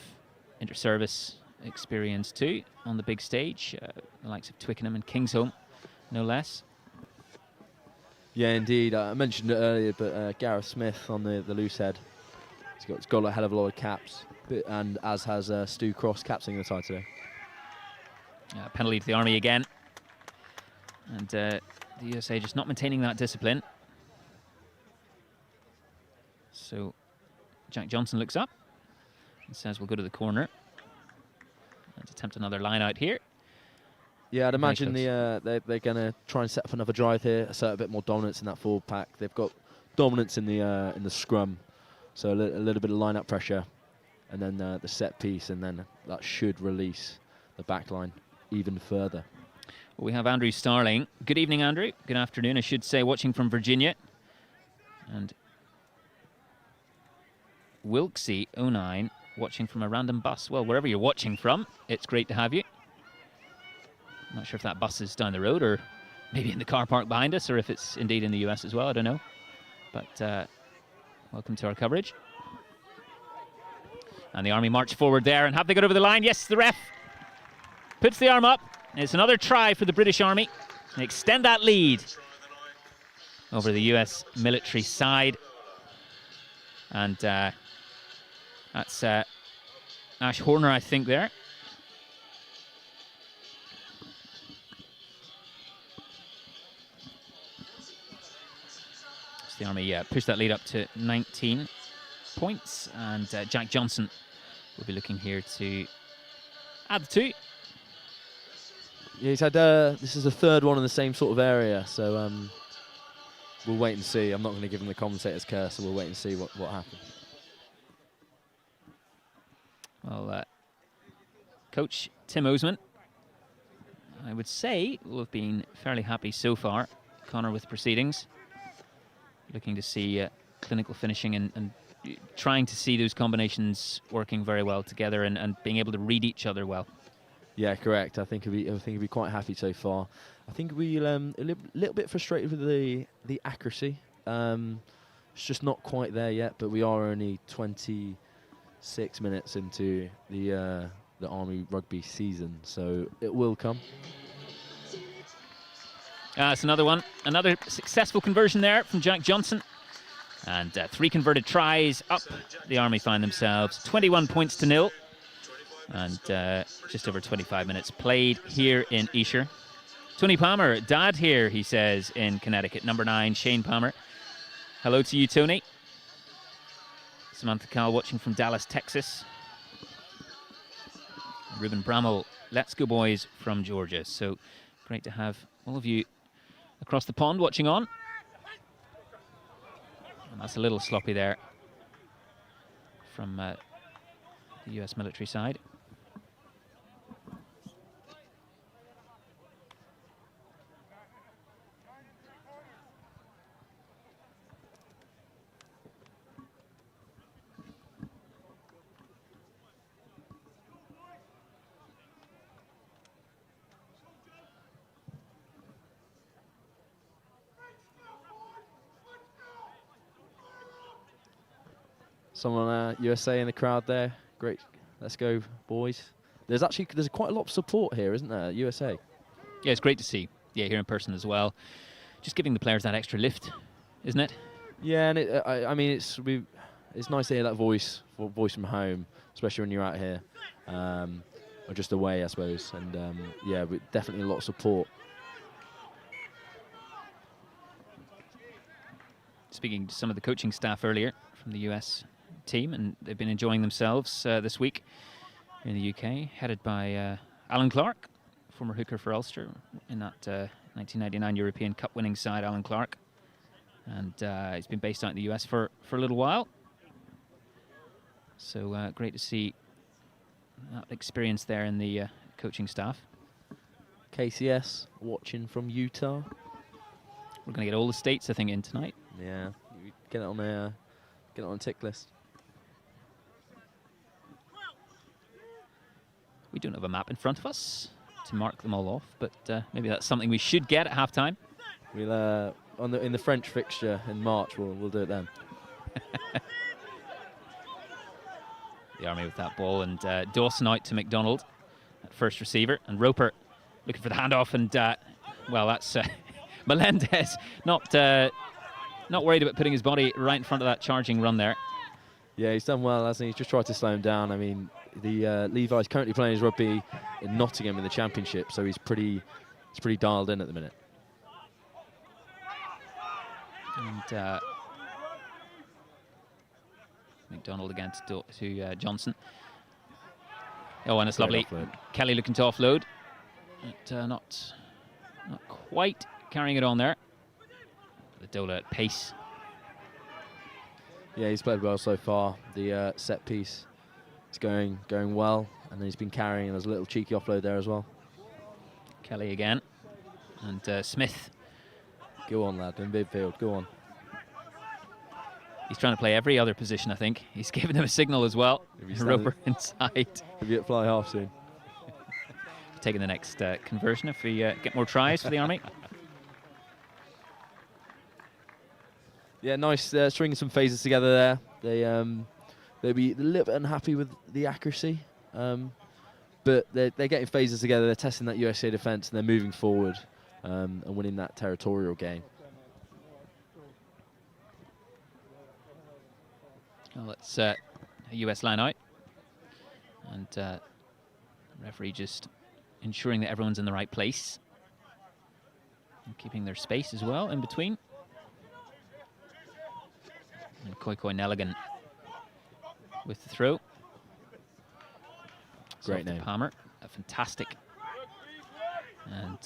inter-service experience too on the big stage, the likes of Twickenham and Kingsholm, no less. Yeah, indeed. I mentioned it earlier, but Gareth Smith on the loose head. He's got a hell of a lot of caps, and as has Stu Cross captaining the side today. Penalty to the Army again. And the USA just not maintaining that discipline. So Jack Johnson looks up and says we'll go to the corner. Let's attempt another line out here. Yeah, I'd imagine they're going to try and set up another drive here, assert a bit more dominance in that forward pack. They've got dominance in the scrum, so a little bit of line-up pressure, and then the set piece, and then that should release the back line even further. Well, we have Andrew Starling. Good evening, Andrew. Good afternoon, I should say, watching from Virginia. And Wilksy 09 watching from a random bus. Well, wherever you're watching from, it's great to have you. I'm not sure if that bus is down the road or maybe in the car park behind us, or if it's indeed in the US as well, I don't know. But welcome to our coverage. And the Army march forward there, and have they got over the line? Yes, the ref puts the arm up. It's another try for the British Army. They extend that lead over the US military side. And that's Ash Horner, I think, there. So the Army pushed that lead up to 19 points. And Jack Johnson will be looking here to add the 2. Yeah, he's had this is the 3rd one in the same sort of area, so we'll wait and see. I'm not going to give him the commentator's curse, so we'll wait and see what happens. Well, Coach Tim Osman, I would say, will have been fairly happy so far. Connor with proceedings, looking to see clinical finishing and trying to see those combinations working very well together and being able to read each other well. Yeah, correct. I think he'll be quite happy so far. I think we'll a little bit frustrated with the accuracy. It's just not quite there yet, but we are only 26 minutes into the Army rugby season, so it will come. It's another one. Another successful conversion there from Jack Johnson. And 3 converted tries up. The Army find themselves 21 points to 0. And just over 25 minutes played here in Esher. Tony Palmer, dad here, he says, in Connecticut. Number 9, Shane Palmer. Hello to you, Tony. Samantha Cal watching from Dallas, Texas. Ruben Brammel, let's go boys from Georgia. So great to have all of you across the pond watching on. And that's a little sloppy there from the US military side. Someone USA in the crowd there. Great. Let's go, boys. There's quite a lot of support here, isn't there, USA? Yeah, it's great to see. Yeah, here in person as well. Just giving the players that extra lift, isn't it? Yeah, and I mean, it's nice to hear that voice from home, especially when you're out here, or just away, I suppose. And yeah, definitely a lot of support. Speaking to some of the coaching staff earlier from the US team, and they've been enjoying themselves this week in the UK, headed by Alan Clark, former hooker for Ulster in that 1999 European Cup winning side, Alan Clark. And he's been based out in the US for a little while. So great to see that experience there in the coaching staff. KCS watching from Utah. We're going to get all the states, I think, in tonight. Yeah, get it on a tick list. We don't have a map in front of us to mark them all off, but maybe that's something we should get at halftime. We'll in the French fixture in March. We'll do it then. The Army with that ball, and Dawson out to McDonald at first receiver, and Roper looking for the handoff, and well, that's Melendez not worried about putting his body right in front of that charging run there. Yeah, he's done well, hasn't he? He's just tried to slow him down. I mean, the Levi's currently playing his rugby in Nottingham in the Championship, so he's pretty dialed in at the minute. And McDonald again to Johnson. Oh, and it's lovely. Offload. Kelly looking to offload. But, not quite carrying it on there. The Dola at pace. Yeah, he's played well so far. The set piece is going well, and then he's been carrying. There's a little cheeky offload there as well. Kelly again, and Smith. Go on, lad, in midfield, go on. He's trying to play every other position, I think. He's giving them a signal as well. Roper inside. He'll be at fly half soon. Taking the next conversion if we get more tries for the Army. Yeah, nice stringing some phases together there. They'll be a little bit unhappy with the accuracy, but they're getting phases together. They're testing that USA defence, and they're moving forward and winning that territorial game. Well, it's a US line out, and the referee just ensuring that everyone's in the right place and keeping their space as well in between. And Koikoi Nelligan with the throw. Great name. Palmer, fantastic. And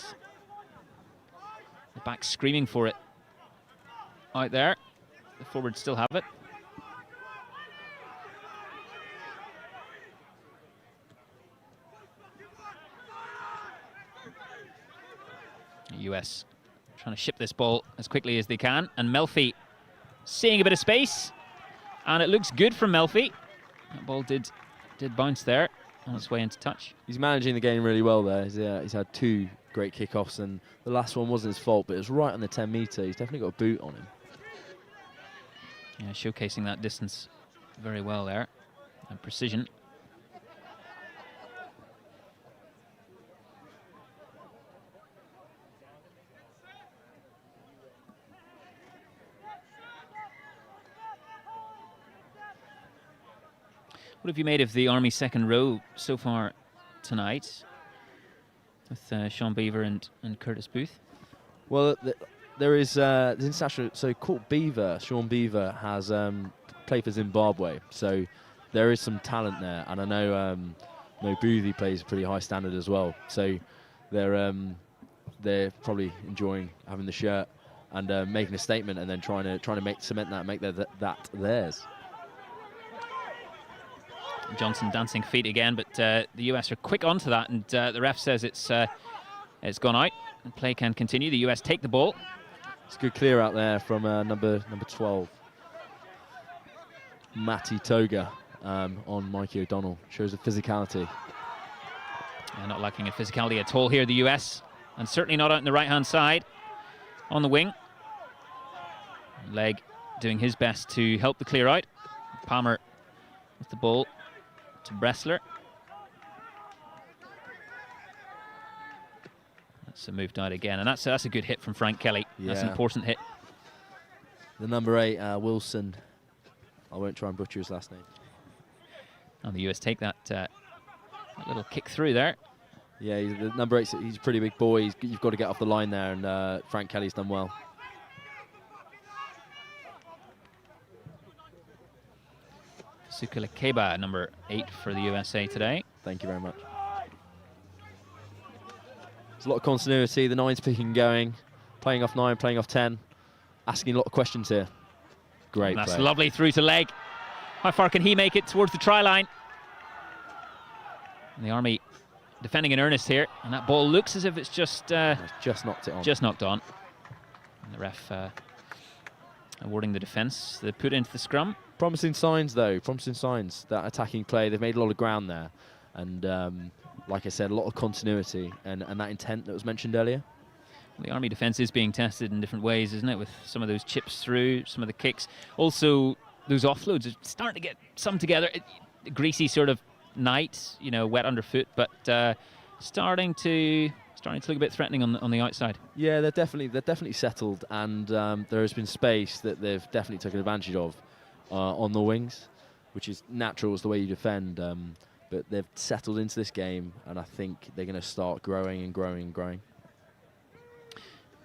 the back screaming for it out there. The forwards still have it. US trying to ship this ball as quickly as they can, and Melfi seeing a bit of space, and it looks good from Melfi. That ball did bounce there on its way into touch. He's managing the game really well there. He's had 2 great kickoffs, and the last one wasn't his fault, but it was right on the 10 metre. He's definitely got a boot on him. Yeah, showcasing that distance very well there, and precision. What have you made of the Army second row so far tonight, with Sean Beaver and Curtis Booth? Well, there is the international. So Court Beaver, Sean Beaver, has played for Zimbabwe, so there is some talent there, and I know Boothie plays a pretty high standard as well. So they're probably enjoying having the shirt and making a statement, and then trying to cement that, make that theirs. Johnson dancing feet again, but the US are quick onto that, and the ref says it's gone out. And play can continue. The US take the ball. It's a good clear out there from number 12, Matty Toga, on Mikey O'Donnell. Shows the physicality. Yeah, not lacking in physicality at all here, the US, and certainly not out on the right-hand side. On the wing, Legg doing his best to help the clear out. Palmer with the ball to Bressler. That's a moved out again, and that's a good hit from Frank Kelly. Yeah. That's an important hit. The number 8, Wilson. I won't try and butcher his last name. And the US take that little kick through there. Yeah, the number 8. He's a pretty big boy. You've got to get off the line there, and Frank Kelly's done well. Sukula Keba, number 8 for the USA today. Thank you very much. There's a lot of continuity. The 9's picking and going, playing off 9, playing off 10, asking a lot of questions here. Great That's play. Lovely through to Legg. How far can he make it towards the try line? And the Army defending in earnest here, and that ball looks as if it's just knocked it on. Just knocked on. And the ref awarding the defence the put into the scrum. Promising signs, though. Promising signs. That attacking play, they've made a lot of ground there. And like I said, a lot of continuity and that intent that was mentioned earlier. Well, the Army defence is being tested in different ways, isn't it? With some of those chips through, some of the kicks. Also, those offloads are starting to get some together. Greasy sort of night, you know, wet underfoot, but starting to look a bit threatening on the outside. Yeah, they're definitely settled, and there has been space that they've definitely taken advantage of on the wings, which is natural, is the way you defend. But they've settled into this game, and I think they're going to start growing and growing and growing.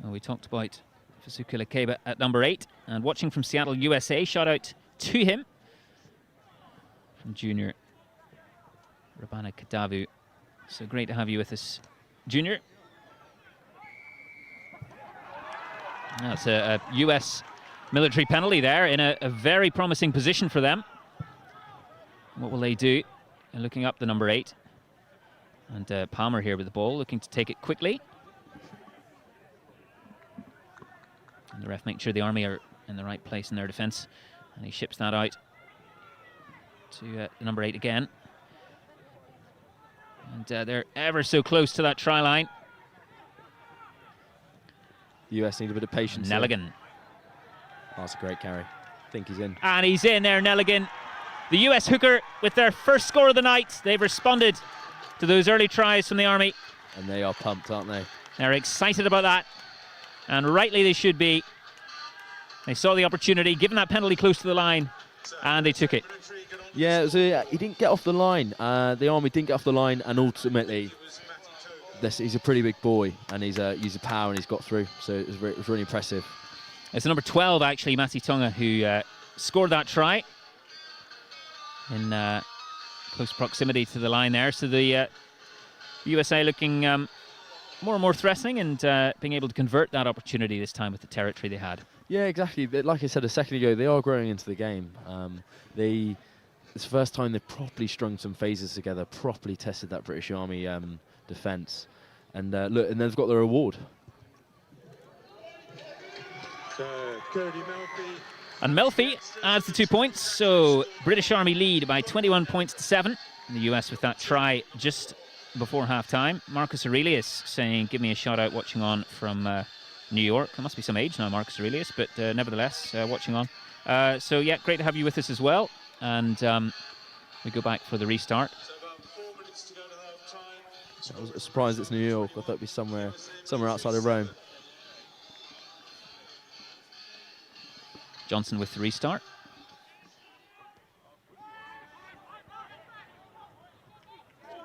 Well, we talked about Sukula Keba at number 8, and watching from Seattle, USA. Shout out to him from junior Rabana Kadavu. So great to have you with us, Junior. That's a US military penalty there in a very promising position for them. What will they do? And looking up the number 8. And Palmer here with the ball, looking to take it quickly. And the ref making sure the Army are in the right place in their defence. And he ships that out to the number 8 again. And they're ever so close to that try line. The US need a bit of patience. Nelligan. Oh, that's a great carry. I think he's in. And he's in there, Nelligan. The US hooker with their first score of the night. They've responded to those early tries from the Army. And they are pumped, aren't they? They're excited about that. And rightly they should be. They saw the opportunity, given that penalty close to the line, and they took it. Yeah, he didn't get off the line. The Army didn't get off the line, and ultimately, he's a pretty big boy, and he's used power, and he's got through. So it was really impressive. It's number 12, actually, Matty Tonga, who scored that try in close proximity to the line there. So the USA looking more and more threatening, and being able to convert that opportunity this time with the territory they had. Yeah, exactly. Like I said a second ago, they are growing into the game. It's the first time they've properly strung some phases together, properly tested that British Army defence. And look, and they've got their reward. And Melfi adds the 2 points, so British Army lead by 21 points to 7. And the US with that try just before half-time. Marcus Aurelius saying, give me a shout-out watching on from New York. There must be some age now, Marcus Aurelius, but nevertheless, watching on. So yeah, great to have you with us as well. And we go back for the restart. I was surprised it's New York. I thought it'd be somewhere outside of Rome. Johnson with the restart.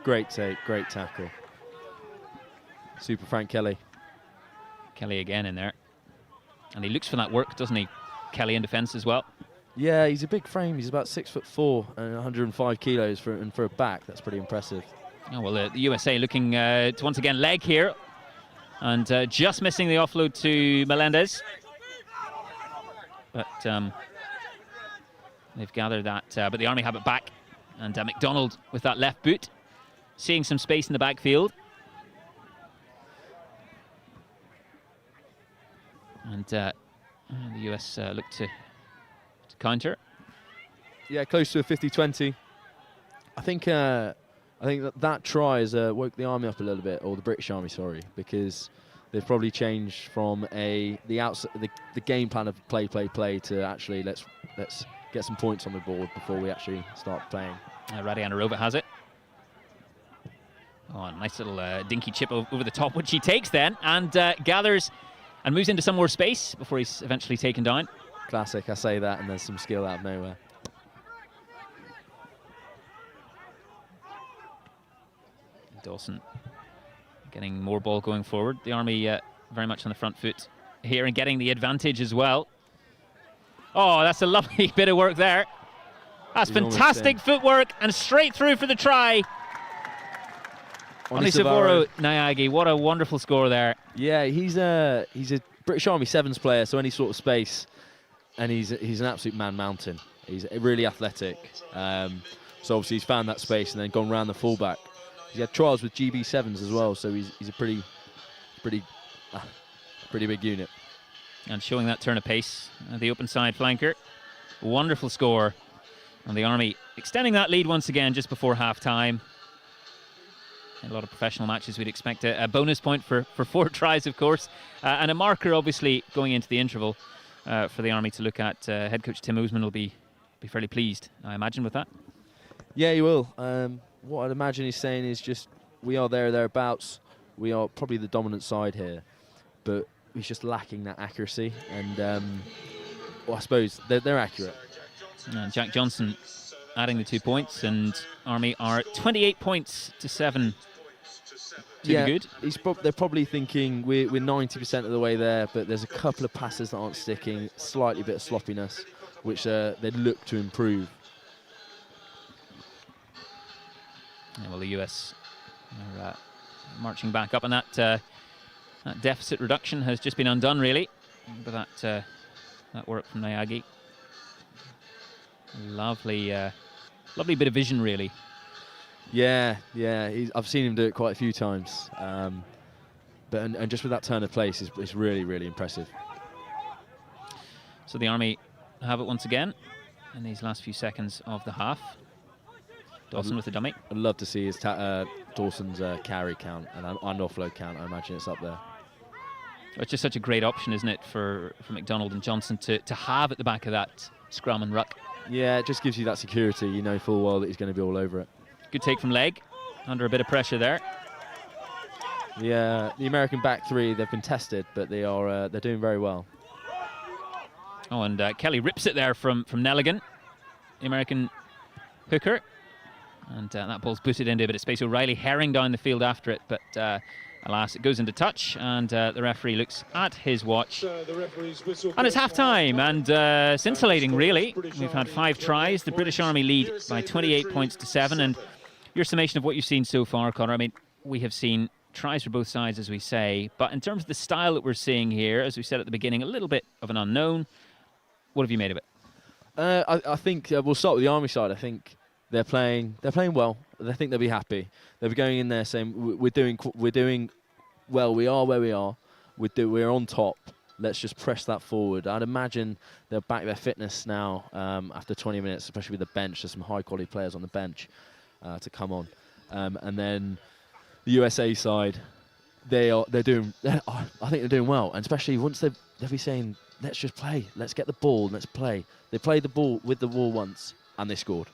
Great take, great tackle. Super Frank Kelly. Kelly again in there. And he looks for that work, doesn't he? Kelly in defence as well. Yeah, he's a big frame. He's about 6'4" and 105 kilos and for a back. That's pretty impressive. Oh, well, the USA looking to once again leg here. And just missing the offload to Melendez. But they've gathered that. But the Army have it back. And McDonald with that left boot. Seeing some space in the backfield. And the US look to counter. Yeah, close to a 50-20. I think that try has woke the Army up a little bit, or the British Army, sorry, because they've probably changed from the game plan of play to actually let's get some points on the board before we actually start playing. Radiana Rova has it. Oh, a nice little dinky chip over the top, which he takes then, and gathers and moves into some more space before he's eventually taken down. Classic, I say that, and there's some skill out of nowhere. Dawson getting more ball going forward. The Army very much on the front foot here and getting the advantage as well. Oh, that's a lovely bit of work there. That's fantastic footwork and straight through for the try. Onisavoro Nyagi, what a wonderful score there. Yeah, he's a British Army Sevens player, so any sort of space, and he's an absolute man mountain. He's really athletic. So obviously he's found that space and then gone round the fullback. He had trials with GB Sevens as well, so he's a pretty big unit. And showing that turn of pace, the open side flanker. Wonderful score. And the Army extending that lead once again just before half-time. A lot of professional matches, we'd expect a bonus point for 4 tries, of course. And a marker, obviously, going into the interval for the Army to look at. Head coach Tim Ousman will be fairly pleased, I imagine, with that. Yeah, he will. What I'd imagine he's saying is just, we are thereabouts. We are probably the dominant side here, but he's just lacking that accuracy. And well, I suppose they're accurate. And Jack Johnson adding the 2 points, and Army are 28 points to 7 to the good. They're probably thinking we're 90% of the way there, but there's a couple of passes that aren't sticking, slightly bit of sloppiness, which they'd look to improve. Yeah, well, the US are marching back up, and that deficit reduction has just been undone, really, but that work from Nyagi. Lovely bit of vision, really. Yeah. I've seen him do it quite a few times, but just with that turn of place, is really, really impressive. So the Army have it once again in these last few seconds of the half. Dawson with the dummy. I'd love to see his Dawson's carry count and offload count. I imagine it's up there. It's just such a great option, isn't it, for McDonald and Johnson to have at the back of that scrum and ruck. Yeah, it just gives you that security. You know full well that he's going to be all over it. Good take from leg, under a bit of pressure there. Yeah, the American back three, they've been tested, but they're doing very well. Oh, and Kelly rips it there from Nelligan, the American hooker. And that ball's booted into a bit of space. O'Reilly herring down the field after it, but alas, it goes into touch, and the referee looks at his watch. And it's half-time, and scintillating, really. We've had 5 tries. The British Army lead by 28 points to 7, and your summation of what you've seen so far, Conor, I mean, we have seen tries for both sides, as we say, but in terms of the style that we're seeing here, as we said at the beginning, a little bit of an unknown. What have you made of it? I think we'll start with the Army side. I think they're playing well. I think they'll be happy. They'll be going in there saying we're doing well. We are where we are. We're on top. Let's just press that forward. I'd imagine they'll back their fitness now after 20 minutes, especially with the bench. There's some high quality players on the bench to come on, and then the USA side. they're doing. I think they're doing well, and especially once they'll be saying, "Let's just play. Let's get the ball. Let's play." They played the ball with the ball once, and they scored.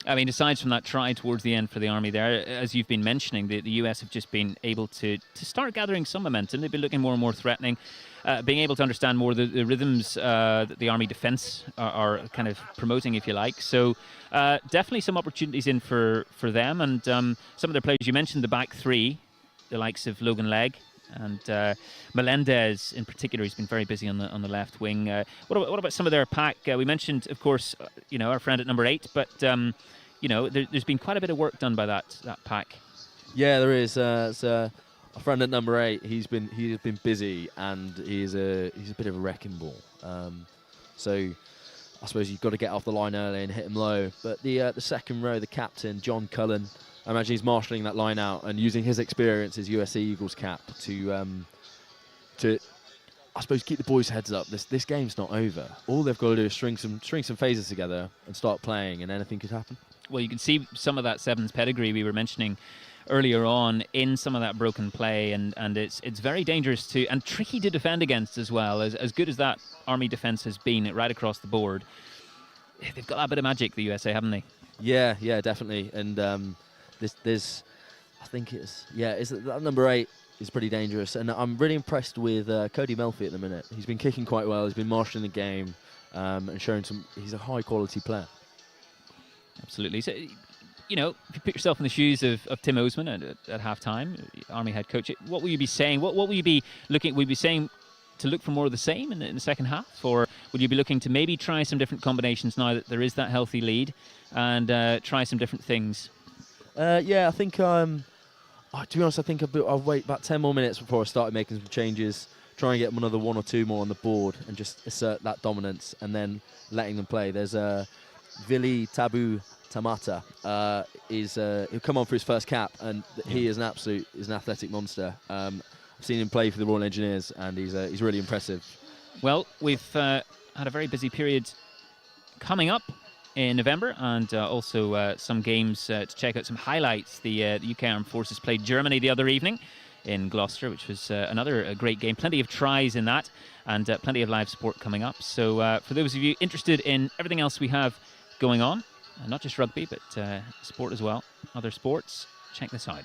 I mean, aside from that try towards the end for the Army there, as you've been mentioning, the US have just been able to start gathering some momentum. They've been looking more and more threatening, being able to understand more the rhythms that the Army defence are kind of promoting, if you like. So definitely some opportunities in for them. And some of their players, you mentioned the back three, the likes of Logan Legg and Melendez in particular. He's been very busy on the left wing. What about some of their pack? We mentioned, of course, our friend at number 8, but there's been quite a bit of work done by that pack. Yeah, there is. It's a friend at number 8. He's been busy, and he's a bit of a wrecking ball. So I suppose you've got to get off the line early and hit him low. But the second row, the captain John Cullen, I imagine he's marshalling that line out and using his experience as USC Eagles cap to I suppose keep the boys' heads up. This game's not over. All they've got to do is string some phases together and start playing, and anything could happen. Well, you can see some of that Sevens pedigree we were mentioning earlier on in some of that broken play, and it's very dangerous and tricky to defend against as well. As good as that Army defence has been right across the board, they've got that bit of magic, the USA, haven't they? Yeah, definitely. And there's I think that number 8 is pretty dangerous, and I'm really impressed with Cody Melfi at the minute. He's been kicking quite well. He's been marshalling the game and showing he's a high quality player. Absolutely. So, if you put yourself in the shoes of Tim Osman at half-time, Army head coach, what will you be saying? What will you be looking? Will you be saying to look for more of the same in the second half, or would you be looking to maybe try some different combinations now that there is that healthy lead, and try some different things? I think. To be honest, I think I'll wait about 10 more minutes before I started making some changes. Try and get another 1 or 2 more on the board and just assert that dominance, and then letting them play. There's Vili Tabu Tamata. He'll come on for his first cap, and he is an athletic monster. I've seen him play for the Royal Engineers, and he's really impressive. Well, we've had a very busy period coming up in November, and also some games to check out, some highlights. The UK Armed Forces played Germany the other evening in Gloucester, which was another great game. Plenty of tries in that, and plenty of live sport coming up. So for those of you interested in everything else we have going on, not just rugby, but sport as well, other sports, check this out.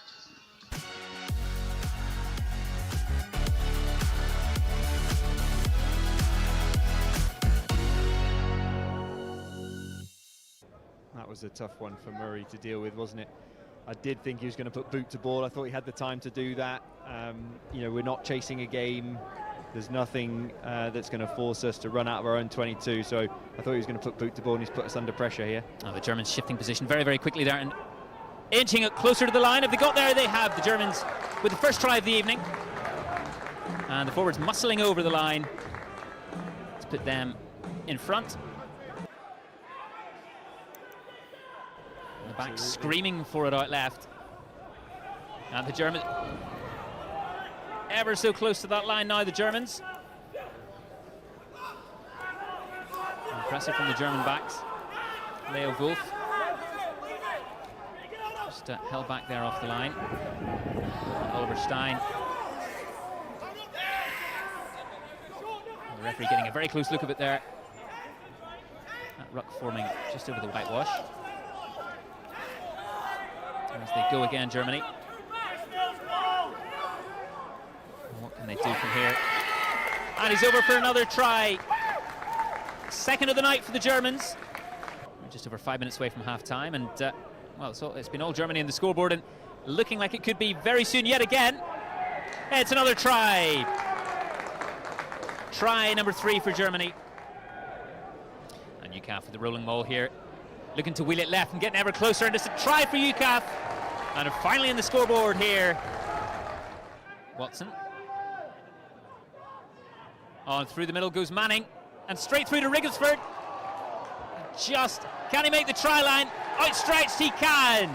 That was a tough one for Murray to deal with, wasn't it? I did think he was going to put boot to ball. I thought he had the time to do that. We're not chasing a game. There's nothing that's going to force us to run out of our own 22. So I thought he was going to put boot to ball, and he's put us under pressure here. Oh, the Germans shifting position very, very quickly there and inching it closer to the line. Have they got there? They have, the Germans, with the first try of the evening. And the forwards muscling over the line to put them in front. And the back screaming for it out left. And the Germans ever so close to that line now, the Germans. Impressive from the German backs. Leo Wolf just held back there off the line. Oliver Stein. And the referee getting a very close look of it there. That ruck forming just over the whitewash. As they go again, Germany. What can they do from here? And he's over for another try. Second of the night for the Germans. We're just over 5 minutes away from half-time, and it's been all Germany in the scoreboard, and looking like it could be very soon yet again. It's another try. Try number 3 for Germany. And UCAF with the rolling maul here, looking to wheel it left and getting ever closer, and it's a try for UCAF. And finally in the scoreboard here, Watson. On through the middle goes Manning, and straight through to Rigglesford. Can he make the try line? Outstretched, he can.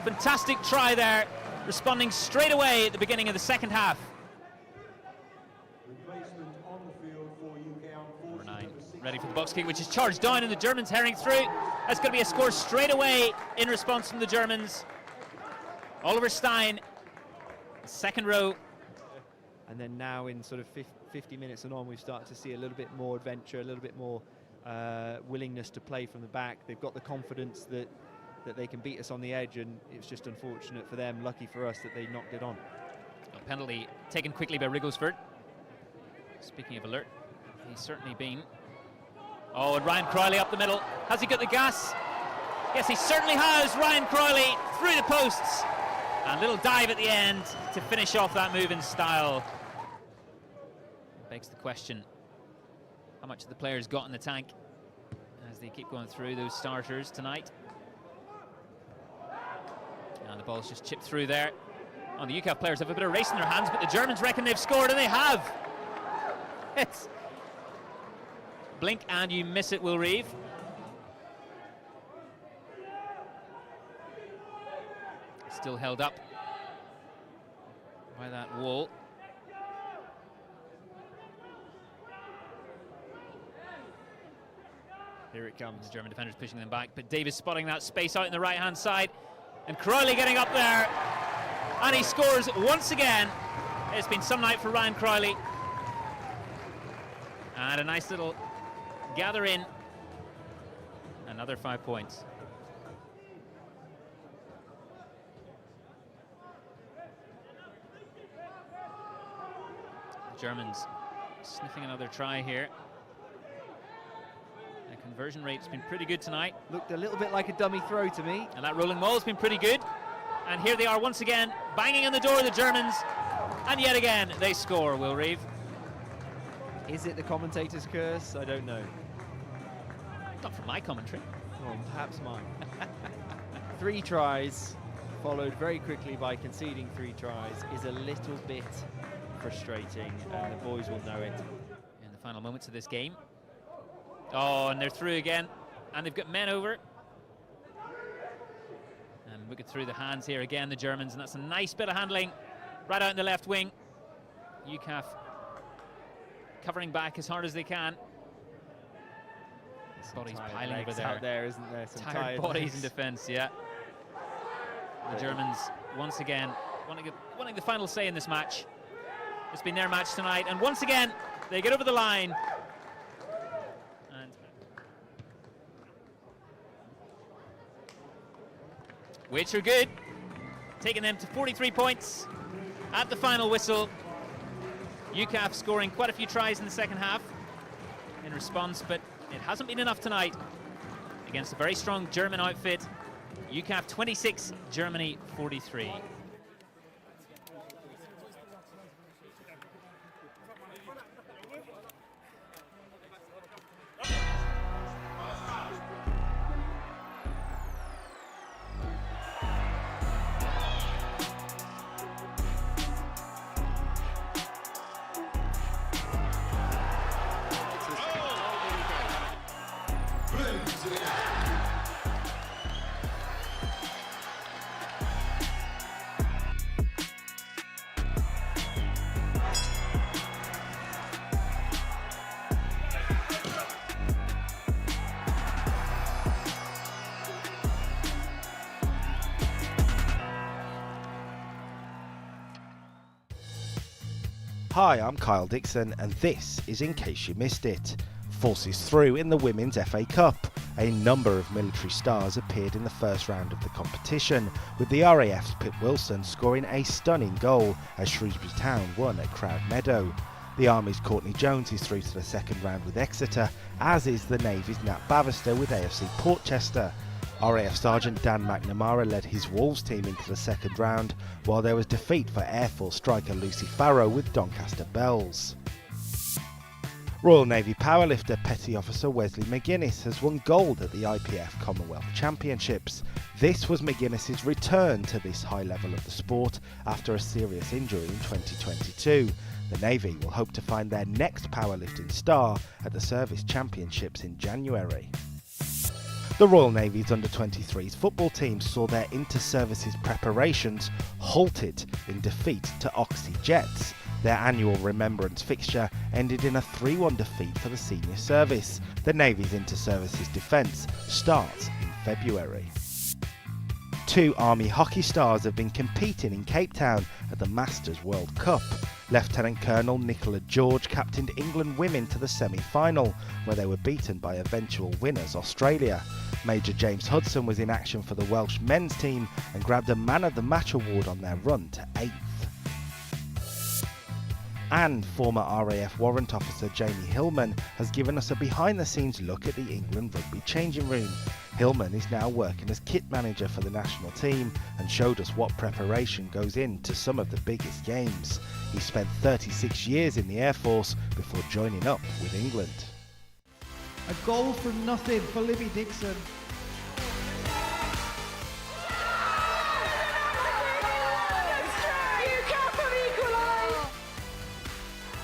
Fantastic try there, responding straight away at the beginning of the second half. Number 9 ready for the box kick, which is charged down, and the Germans herring through. That's going to be a score straight away in response from the Germans. Oliver Stein second row. And then now in sort of 50 minutes and on, we've started to see a little bit more adventure, a little bit more willingness to play from the back. They've got the confidence that they can beat us on the edge, and it's just unfortunate for them, lucky for us that they knocked it on. A penalty taken quickly by Rigglesford. Speaking of alert, he's certainly been. Oh, and Ryan Crowley up the middle. Has he got the gas? Yes, he certainly has. Ryan Crowley through the posts. And a little dive at the end to finish off that move in style. Begs the question, how much have the players got in the tank as they keep going through those starters tonight? And the ball's just chipped through there. Oh, the UCAF players have a bit of race in their hands, but the Germans reckon they've scored, and they have. It's blink and you miss it, Will Reeve. Still held up by that wall. Here it comes. The German defenders pushing them back, but Davis spotting that space out in the right-hand side, and Crowley getting up there, and he scores once again. It's been some night for Ryan Crowley, and a nice little gather in. Another 5 points. The Germans sniffing another try here. Conversion rate's been pretty good tonight. Looked a little bit like a dummy throw to me. And that rolling maul's been pretty good. And here they are once again, banging on the door of the Germans. And yet again, they score, Will Reeve. Is it the commentator's curse? I don't know. Not from my commentary. Oh, perhaps mine. 3 tries, followed very quickly by conceding 3 tries, is a little bit frustrating, and the boys will know it. In the final moments of this game. Oh, and they're through again, and they've got men over. And look it through the hands here again, the Germans, and that's a nice bit of handling right out in the left wing. UCAF covering back as hard as they can. Bodies piling over there. Out there, isn't there? Some tired bodies in defence, yeah. The Germans once again wanting the final say in this match. It's been their match tonight, and once again they get over the line. Which are good, taking them to 43 points at the final whistle. UCAF scoring quite a few tries in the second half in response, but it hasn't been enough tonight against a very strong German outfit. UCAF 26, Germany 43. Hi, I'm Kyle Dixon, and this is In Case You Missed It. Forces through in the Women's FA Cup. A number of military stars appeared in the first round of the competition, with the RAF's Pip Wilson scoring a stunning goal as Shrewsbury Town won at Crowd Meadow. The Army's Courtney Jones is through to the second round with Exeter, as is the Navy's Nat Bavister with AFC Portchester. RAF Sergeant Dan McNamara led his Wolves team into the second round, while there was defeat for Air Force striker Lucy Farrow with Doncaster Bells. Royal Navy powerlifter Petty Officer Wesley McGuinness has won gold at the IPF Commonwealth Championships. This was McGuinness's return to this high level of the sport after a serious injury in 2022. The Navy will hope to find their next powerlifting star at the Service Championships in January. The Royal Navy's under-23s football team saw their inter-services preparations halted in defeat to Oxley Jets. Their annual remembrance fixture ended in a 3-1 defeat for the senior service. The Navy's inter-services defence starts in February. Two Army hockey stars have been competing in Cape Town at the Masters World Cup. Lieutenant Colonel Nicola George captained England women to the semi-final, where they were beaten by eventual winners Australia. Major James Hudson was in action for the Welsh men's team and grabbed a Man of the Match award on their run to 8th. And former RAF Warrant Officer Jamie Hillman has given us a behind-the-scenes look at the England rugby changing room. Hillman is now working as kit manager for the national team and showed us what preparation goes into some of the biggest games. He spent 36 years in the Air Force before joining up with England. A goal from nothing for Libby Dixon.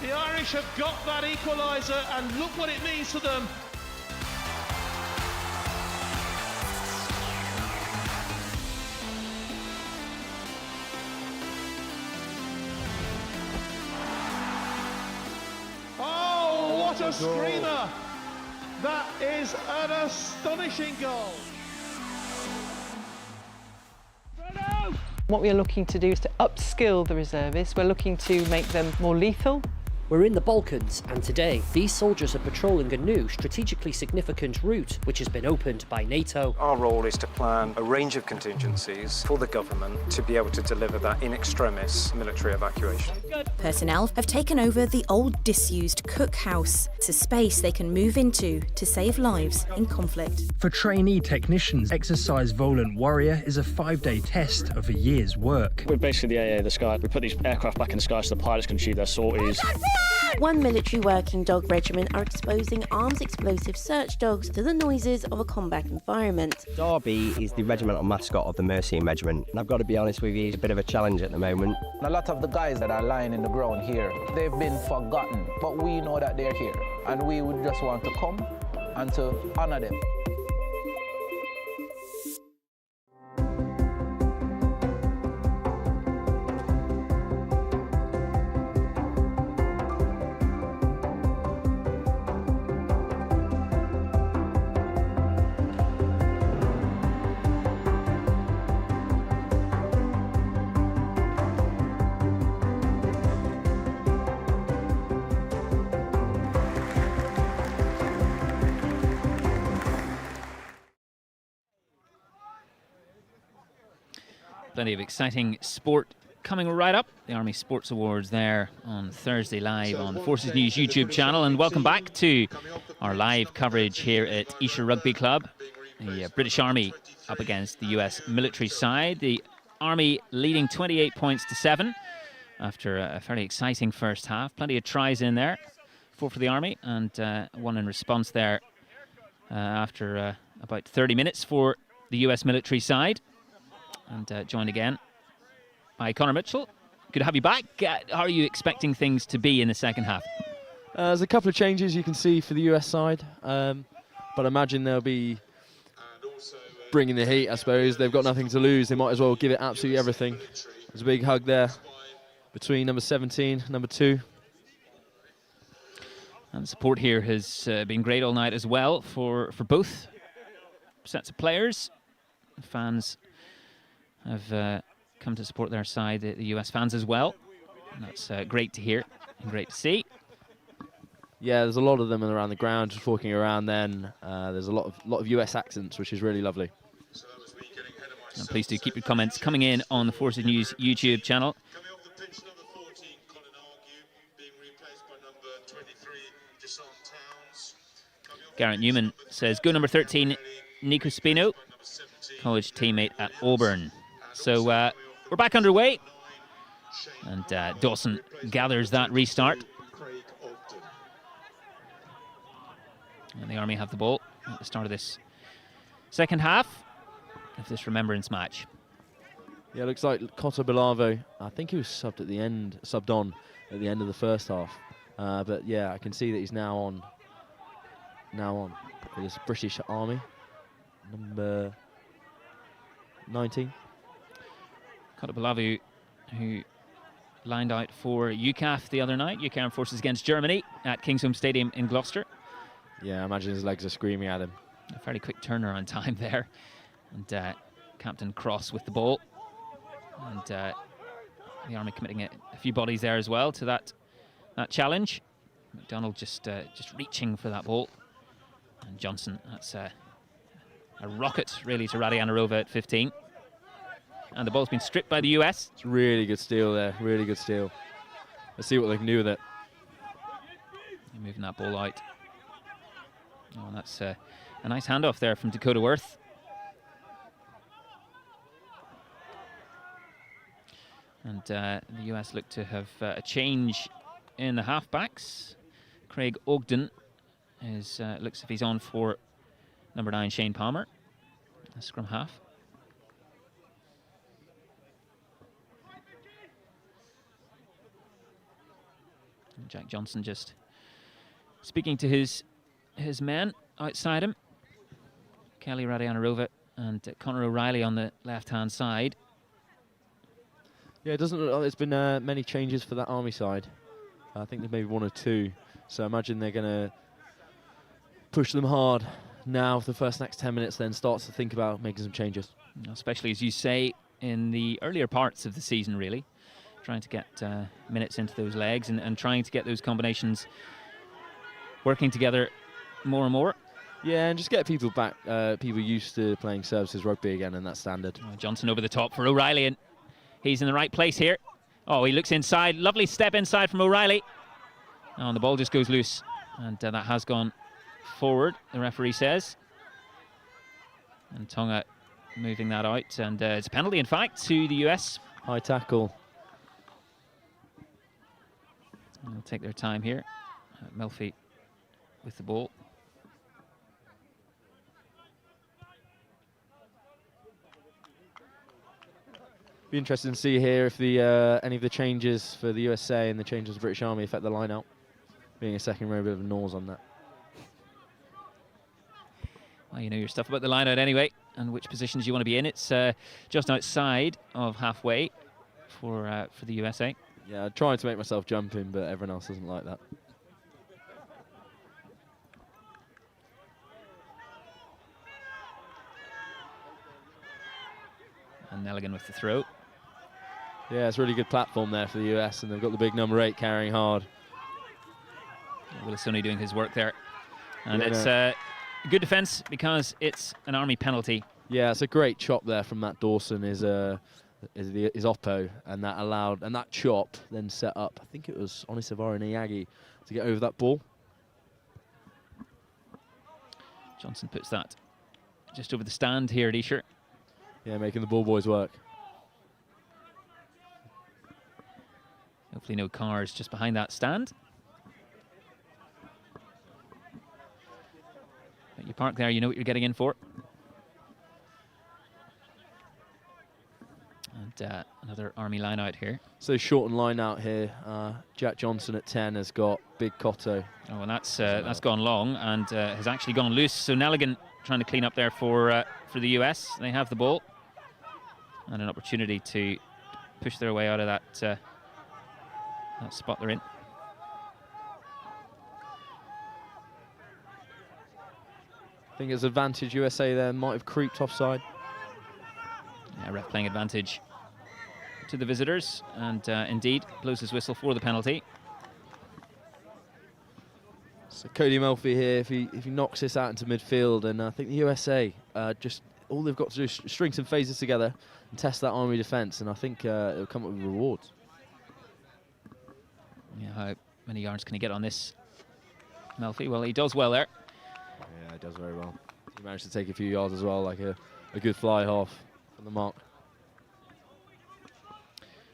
The Irish have got that equaliser, and look what it means to them. Oh, what a screamer! That is an astonishing goal. What we are looking to do is to upskill the reservists. We're looking to make them more lethal. We're in the Balkans, and today these soldiers are patrolling a new strategically significant route which has been opened by NATO. Our role is to plan a range of contingencies for the government to be able to deliver that in extremis military evacuation. Personnel have taken over the old disused cookhouse. It's a space they can move into to save lives in conflict. For trainee technicians, Exercise Volant Warrior is a 5-day test of a year's work. We're basically the AA of the sky. We put these aircraft back in the sky so the pilots can achieve their sorties. One military working dog regiment are exposing arms explosive search dogs to the noises of a combat environment. Derby is the regimental mascot of the Mercian Regiment, and I've got to be honest with you, it's a bit of a challenge at the moment. A lot of the guys that are lying in the ground here, they've been forgotten, but we know that they're here, and we would just want to come and to honour them. Plenty of exciting sport coming right up. The Army Sports Awards there on Thursday live on the Forces News YouTube channel. And welcome back to our live coverage here at Esher Rugby Club. The British Army up against the US military side. The Army leading 28 points to 7 after a fairly exciting first half. Plenty of tries in there. 4 for the Army and 1 in response there after about 30 minutes for the US military side. And joined again by Conor Mitchell. Good to have you back. How are you expecting things to be in the second half? There's a couple of changes you can see for the US side, but I imagine they'll be bringing the heat, I suppose. They've got nothing to lose. They might as well give it absolutely everything. There's a big hug there between number 17 and number 2. And the support here has been great all night as well for both sets of players. The fans have come to support their side, the US fans as well. And that's great to hear and great to see. Yeah, there's a lot of them around the ground, just walking around then. There's a lot of US accents, which is really lovely. And please do keep your comments coming in on the Forces News YouTube channel. Garrett Newman says, go number 13, Nico Spino, college teammate at Auburn. So we're back underway, and Dawson gathers that restart. And the Army have the ball at the start of this second half of this remembrance match. Yeah, it looks like Cotto Bilavo, I think he was subbed on at the end of the first half. But yeah, I can see that he's now on for this British Army, number 19. Cotto Bilavo, who lined out for UCAF the other night, UK Armed Forces against Germany at Kingsholm Stadium in Gloucester. Yeah, I imagine his legs are screaming at him. A fairly quick turnaround time there. And Captain Cross with the ball. And the Army committing a few bodies there as well to that challenge. McDonald just reaching for that ball. And Johnson, that's a rocket really to Radianarova at 15. And the ball's been stripped by the US. It's really good steal there, really good steal. Let's see what they can do with it. They're moving that ball out. Oh, and that's a nice handoff there from Dakota Worth. And the US look to have a change in the halfbacks. Craig Ogden looks if he's on for number 9, Shane Palmer, a scrum half. And Jack Johnson just speaking to his men outside him. Kelly Radianarova and Conor O'Reilly on the left-hand side. Yeah, it doesn't look like there's been many changes for that Army side. I think there's maybe 1 or 2. So I imagine they're going to push them hard now for the next 10 minutes, then starts to think about making some changes. Especially, as you say, in the earlier parts of the season, really. Trying to get minutes into those legs and trying to get those combinations working together more and more. Yeah, and just get people back, people used to playing services rugby again, and that's standard. Johnson over the top for O'Reilly, and he's in the right place here. Oh, he looks inside. Lovely step inside from O'Reilly. Oh, and the ball just goes loose. And that has gone forward, the referee says. And Tonga moving that out. And it's a penalty, in fact, to the US. High tackle. They'll take their time here. Melfi with the ball. Be interesting to see here if the any of the changes for the USA and the changes of the British Army affect the line out. Being a second row, a bit of a nose on that. Well, you know your stuff about the line out anyway, and which positions you want to be in. It's just outside of halfway for the USA. Yeah, I tried to make myself jump in, but everyone else doesn't like that. And Nelligan with the throw. Yeah, it's a really good platform there for the US, and they've got the big number 8 carrying hard. Willisoni doing his work there. And it's good defence because it's an Army penalty. Yeah, it's a great chop there from Matt Dawson, his oppo, and that allowed, and that chop then set up, I think it was Onisavar and Iyagi to get over that ball. Johnson puts that just over the stand here at Esher. Yeah, making the ball boys work. Hopefully no cars just behind that stand. But you park there, you know what you're getting in for. And another Army line out here. So shortened line out here. Jack Johnson at 10 has got Big Cotto. Oh, and that's gone long and has actually gone loose. So Nelligan trying to clean up there for the US. They have the ball and an opportunity to push their way out of that spot they're in. I think it's advantage USA there, might have creeped offside. Yeah, ref playing advantage to the visitors, and indeed blows his whistle for the penalty. So Cody Melfi here, if he knocks this out into midfield, and I think the USA just all they've got to do is string some phases together and test that Army defence, and I think it'll come up with rewards. Yeah, how many yards can he get on this, Melfi? Well, he does well there. Yeah, he does very well. He managed to take a few yards as well, like a good fly half from the mark.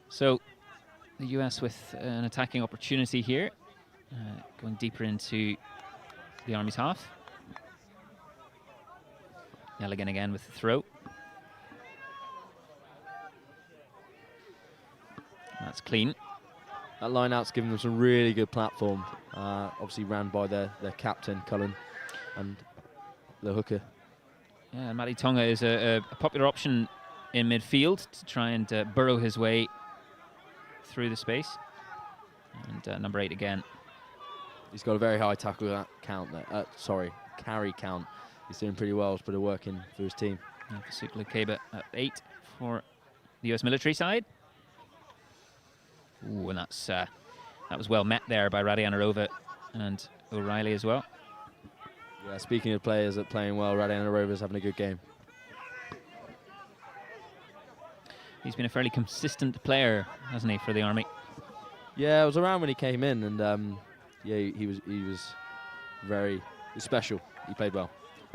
So the US with an attacking opportunity here, going deeper into the Army's half. Nelligan again with the throw. That's clean. That line out's given them some really good platform. Obviously ran by their captain, Cullen, and the hooker. Yeah, Matty Tonga is a popular option in midfield to try and burrow his way through the space. And number 8 again. He's got a very high tackle count there. Carry count. He's doing pretty well to put a work in for his team. Vasukla Keba at 8 for the US military side. Ooh, and that was well met there by Radianarova and O'Reilly as well. Yeah, speaking of players that are playing well, Radianarova's having a good game. He's been a fairly consistent player, hasn't he, for the Army? Yeah, I was around when he came in, and yeah, he was very special. He played well,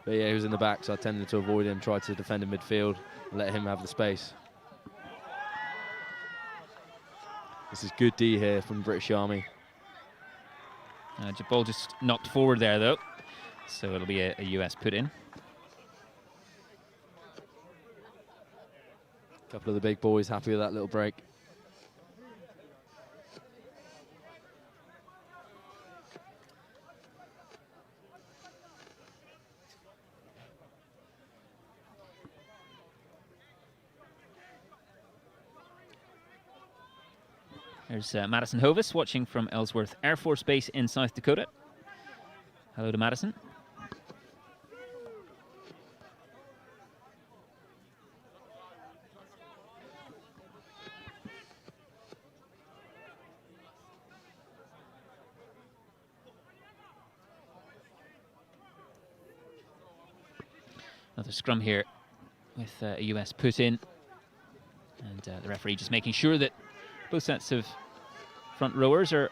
but yeah, he was in the back, so I tended to avoid him, tried to defend in midfield, and let him have the space. This is good D here from the British Army. Ball just knocked forward there, though, so it'll be a US put in. A couple of the big boys happy with that little break. There's Madison Hovis watching from Ellsworth Air Force Base in South Dakota. Hello to Madison. Another scrum here with a US put in. And the referee just making sure that both sets of front rowers are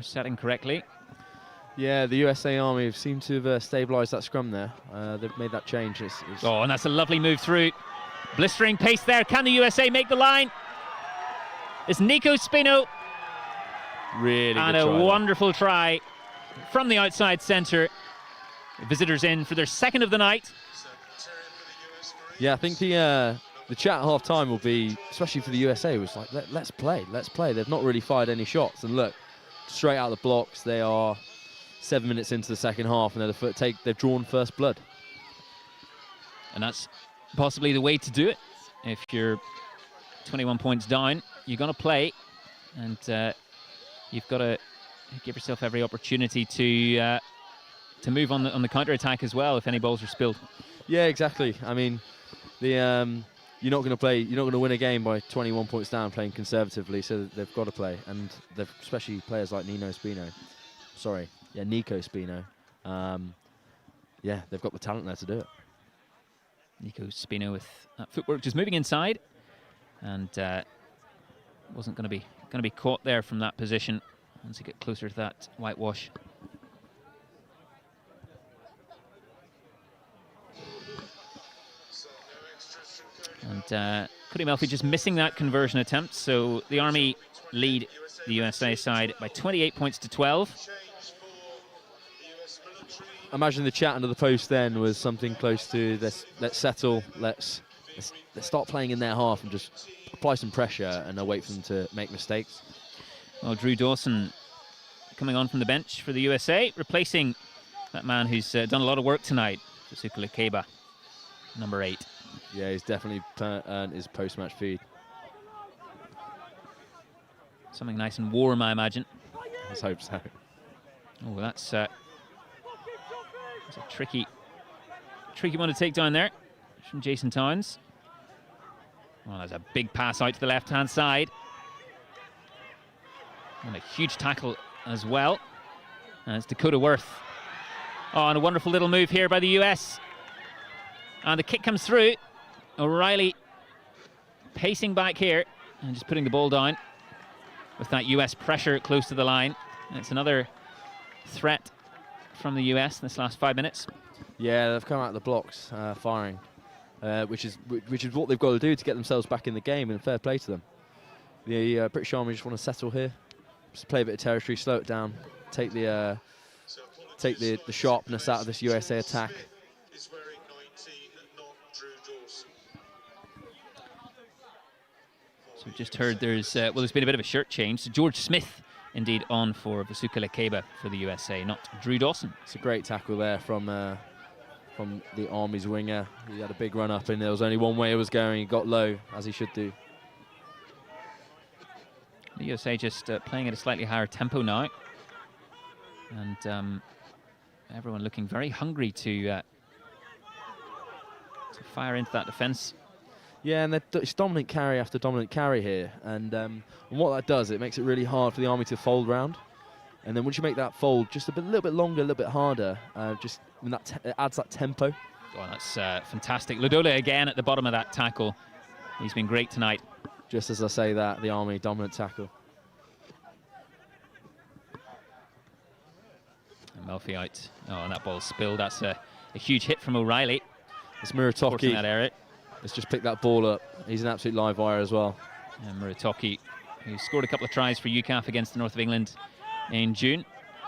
setting correctly. Yeah, the USA Army seem to have stabilised that scrum there. They've made that change. Oh, and that's a lovely move through. Blistering pace there. Can the USA make the line? It's Nico Spino. Really and good try. And a wonderful try from the outside centre. Visitors in for their second of the night. Yeah, I think the chat at half-time will be, especially for the USA, was like, let's play. They've not really fired any shots. And look, straight out of the blocks, they are 7 minutes into the second half, and they've drawn first blood. And that's possibly the way to do it. If you're 21 points down, you're going to play, and you've got to give yourself every opportunity to move on the counter-attack as well if any balls are spilled. Yeah, exactly. I mean, you're not going to win a game by 21 points down playing conservatively, so they've got to play, and especially players like Nico Spino. Yeah, they've got the talent there to do it. Nico Spino with that footwork just moving inside, and wasn't going to be caught there from that position once he get closer to that whitewash. And Cody Melfi just missing that conversion attempt, so the Army lead the USA side by 28 points to 12. Imagine the chat under the post then was something close to let's settle, let's start playing in their half and just apply some pressure and wait for them to make mistakes. Well, Drew Dawson coming on from the bench for the USA, replacing that man who's done a lot of work tonight, Vasukla Keba, number 8. Yeah, he's definitely earned his post-match feed. Something nice and warm, I imagine. Let's hope so. Oh, that's a tricky one to take down there from Jason Towns. Well, there's a big pass out to the left-hand side. And a huge tackle as well. And it's Dakota Worth. Oh, and a wonderful little move here by the US. And the kick comes through. O'Reilly pacing back here and just putting the ball down with that US pressure close to the line. And it's another threat from the US in this last 5 minutes. Yeah, they've come out of the blocks firing, which is what they've got to do to get themselves back in the game, and fair play to them. The British Army just want to settle here, just play a bit of territory, slow it down, take the sharpness out of this USA attack. So we've just heard there's been a bit of a shirt change. So George Smith, indeed, on for Vasukla Keba for the USA, not Drew Dawson. It's a great tackle there from the Army's winger. He had a big run up, and there was only one way it was going. He got low, as he should do. The USA just playing at a slightly higher tempo now, and everyone looking very hungry to to fire into that defence. Yeah, and it's dominant carry after dominant carry here, and what that does, it makes it really hard for the Army to fold round. And then once you make that fold just a little bit longer, a little bit harder, it adds that tempo. Oh, that's fantastic. Ludola again at the bottom of that tackle. He's been great tonight. Just as I say that, the Army dominant tackle. And Melfi out. Oh, and that ball's spilled. That's a huge hit from O'Reilly. It's Muratoki. That area. Let's just pick that ball up. He's an absolute live wire as well. And Muratoki, who scored a couple of tries for UCAF against the North of England in June,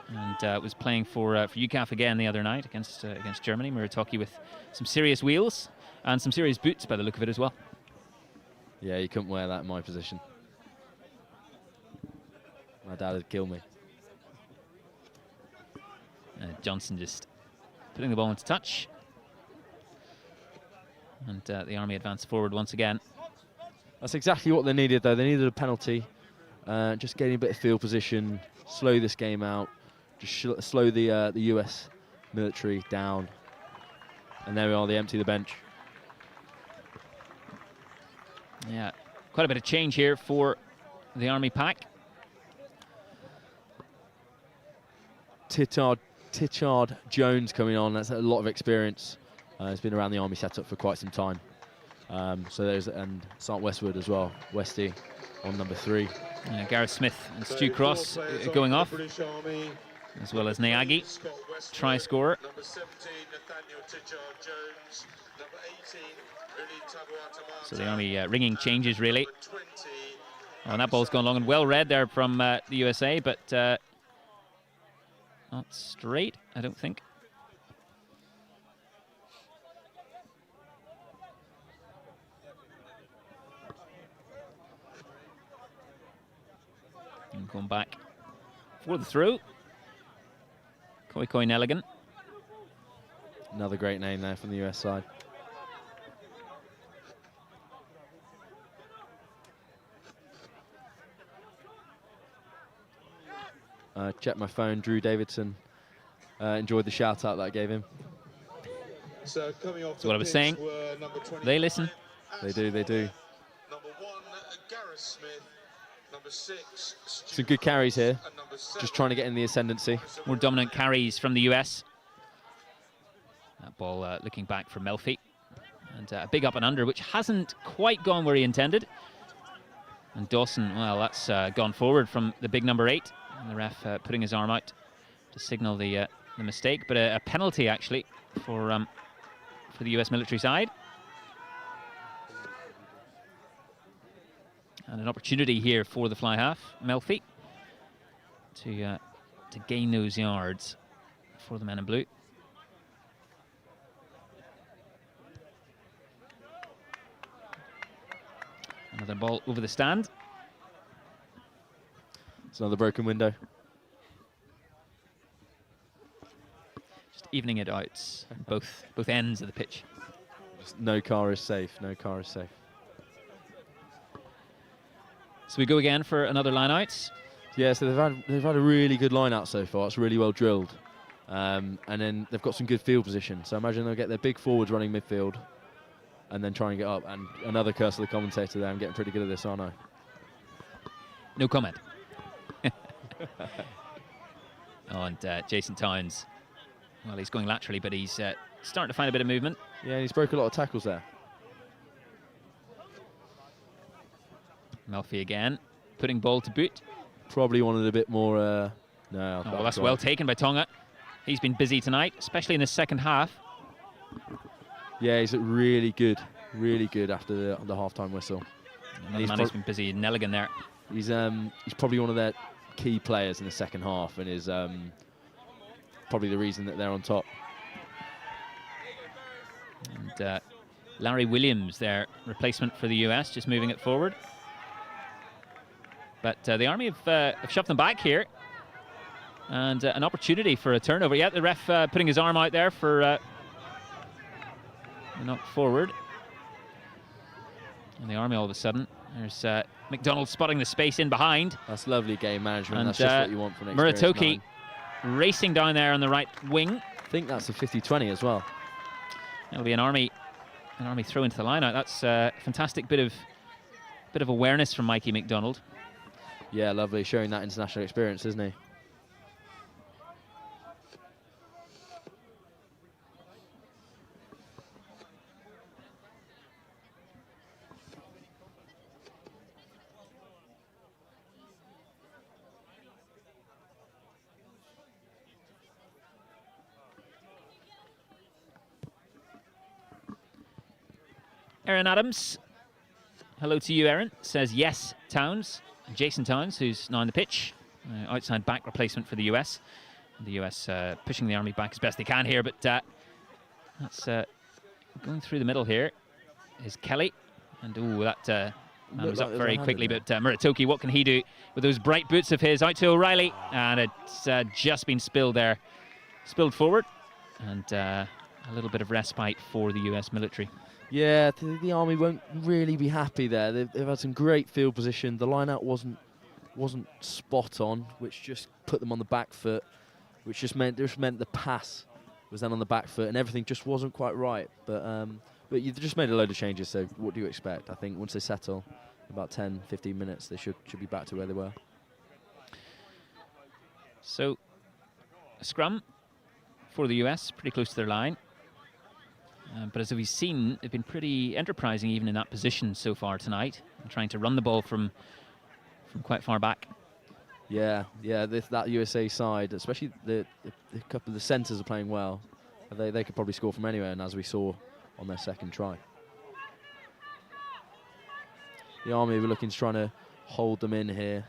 and was playing for UCAF again the other night against Germany. Muratoki with some serious wheels and some serious boots by the look of it as well. Yeah, you couldn't wear that in my position. My dad would kill me. Johnson just putting the ball into touch. And the Army advance forward once again. That's exactly what they needed, though. They needed a penalty. Just getting a bit of field position, slow this game out, just slow the US military down. And there we are, they empty the bench. Yeah, quite a bit of change here for the Army pack. Tichard Jones coming on. That's a lot of experience. He's been around the Army setup for quite some time. So there's, and Sergeant Westwood as well. Westy on number 3. Gareth Smith and Stu Cross going off, as well as Nyagi, try scorer. Number 17, Nathaniel Tichard Jones. Number 18, So the Army ringing changes, really. Oh, and that ball's gone long and well read there from the USA, but not straight, I don't think. And going back for the throw. Koi Nelligan. Another great name there from the US side. Checked my phone. Drew Davidson enjoyed the shout out that I gave him. So coming off That's what I was saying. They listen. They do, they do. Number 1, Gareth Smith. Number 6, Some good carries here. Just trying to get in the ascendancy. More dominant carries from the US. That ball looking back for Melfi. And a big up and under, which hasn't quite gone where he intended. And Dawson, well, that's gone forward from the big number 8. And the ref putting his arm out to signal the mistake. But a penalty, actually, for the US military side. And an opportunity here for the fly half, Melfi, to gain those yards for the men in blue. Another ball over the stand. It's another broken window. Just evening it out, both ends of the pitch. Just no car is safe, no car is safe. So we go again for another line out. Yeah, so they've had a really good line out so far. It's really well drilled. And then they've got some good field position. So I imagine they'll get their big forwards running midfield and then try and get up. And another curse of the commentator there. I'm getting pretty good at this, aren't I? No comment. And Jason Towns, well, he's going laterally, but he's starting to find a bit of movement. Yeah, he's broke a lot of tackles there. Melfi again, putting ball to boot. Probably wanted a bit more. No. Oh, well, that's well taken by Tonga. He's been busy tonight, especially in the second half. Yeah, he's really good after the half-time whistle. Another man who's been busy, Nelligan there. He's probably one of their key players in the second half, and is probably the reason that they're on top. And Larry Williams, their replacement for the US, just moving it forward. But the Army have shoved them back here. And an opportunity for a turnover. Yeah, the ref putting his arm out there for a knock forward. And the Army all of a sudden, there's McDonald spotting the space in behind. That's lovely game management. And that's just what you want from an experienced Muratoki racing down there on the right wing. I think that's a 50-20 as well. It'll be an Army an Army throw into the line out. That's a fantastic bit of awareness from Mikey McDonald. Yeah, lovely, showing that international experience, isn't he? Aaron Adams, hello to you, Aaron, says yes, Towns. Jason Towns, who's now on the pitch, outside back replacement for the US. The US pushing the Army back as best they can here, but that's going through the middle here is Kelly. And that man was up very quickly, but Muratoki, what can he do with those bright boots of his? Out to O'Reilly, and it's just been spilled there. Spilled forward, and a little bit of respite for the US military. Yeah, the Army won't really be happy there. They've had some great field position. The line-out wasn't spot on, which just put them on the back foot, which just meant the pass was then on the back foot, and everything just wasn't quite right. But you've just made a load of changes, so what do you expect? I think once they settle, about 10, 15 minutes, they should be back to where they were. So, a scrum for the US, pretty close to their line. But as we've seen, they've been pretty enterprising even in that position so far tonight, and trying to run the ball from quite far back. Yeah, that USA side, especially the couple of the centres are playing well. They could probably score from anywhere, and as we saw on their second try. The Army were looking to try to hold them in here.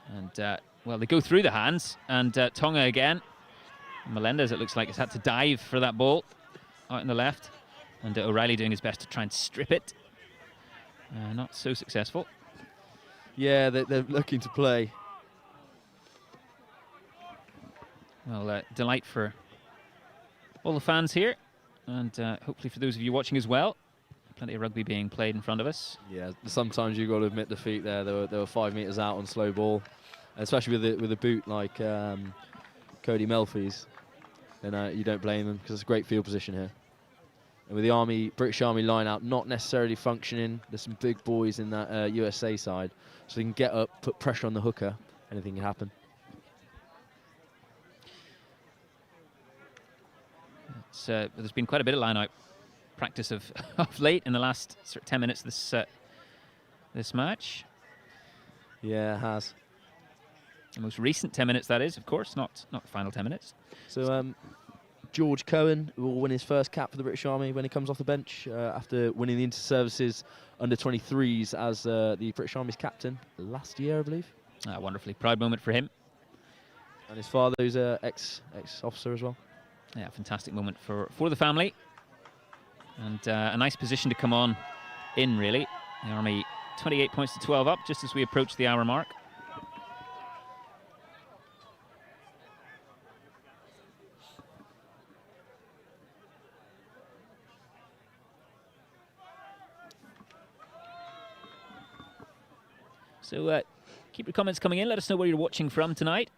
And, well, they go through the hands, and Tonga again. Melendez, it looks like, has had to dive for that ball out on the left. And O'Reilly doing his best to try and strip it. Not so successful. Yeah, they're looking to play. Well, delight for all the fans here. And hopefully for those of you watching as well. Plenty of rugby being played in front of us. Yeah, sometimes you've got to admit defeat there. They were 5 metres out on slow ball. Especially with a boot like Cody Melfi's. And you don't blame them because it's a great field position here. And with the British Army line out not necessarily functioning, there's some big boys in that USA side, so they can get up, put pressure on the hooker, anything can happen. There's been quite a bit of line out practice of late in the last sort of 10 minutes of this match. Yeah, it has. The most recent 10 minutes, that is, of course, not the final 10 minutes. So George Cohen will win his first cap for the British Army when he comes off the bench after winning the Inter-Services under-23s as the British Army's captain last year, I believe. Wonderfully proud moment for him. And his father, who's an ex-officer as well. Yeah, fantastic moment for the family. And a nice position to come on in, really. The Army 28 points to 12 up, just as we approach the hour mark. So keep your comments coming in. Let us know where you're watching from tonight.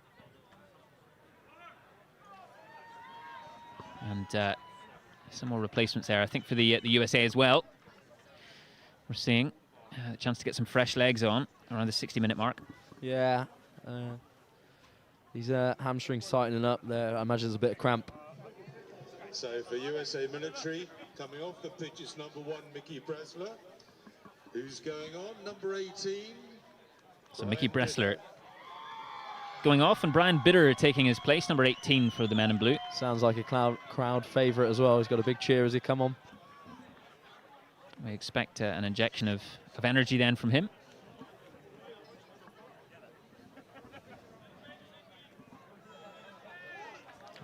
And some more replacements there, I think, for the USA as well. We're seeing a chance to get some fresh legs on around the 60-minute mark. Yeah. These hamstrings tightening up there. I imagine there's a bit of cramp. So for USA military, coming off the pitch is number 1, Mickey Bresler. Who's going on? Number 18. So Mickey Bressler going off, and Brian Bitter taking his place, number 18 for the men in blue. Sounds like a crowd favourite as well. He's got a big cheer as he come on. We expect an injection of energy then from him.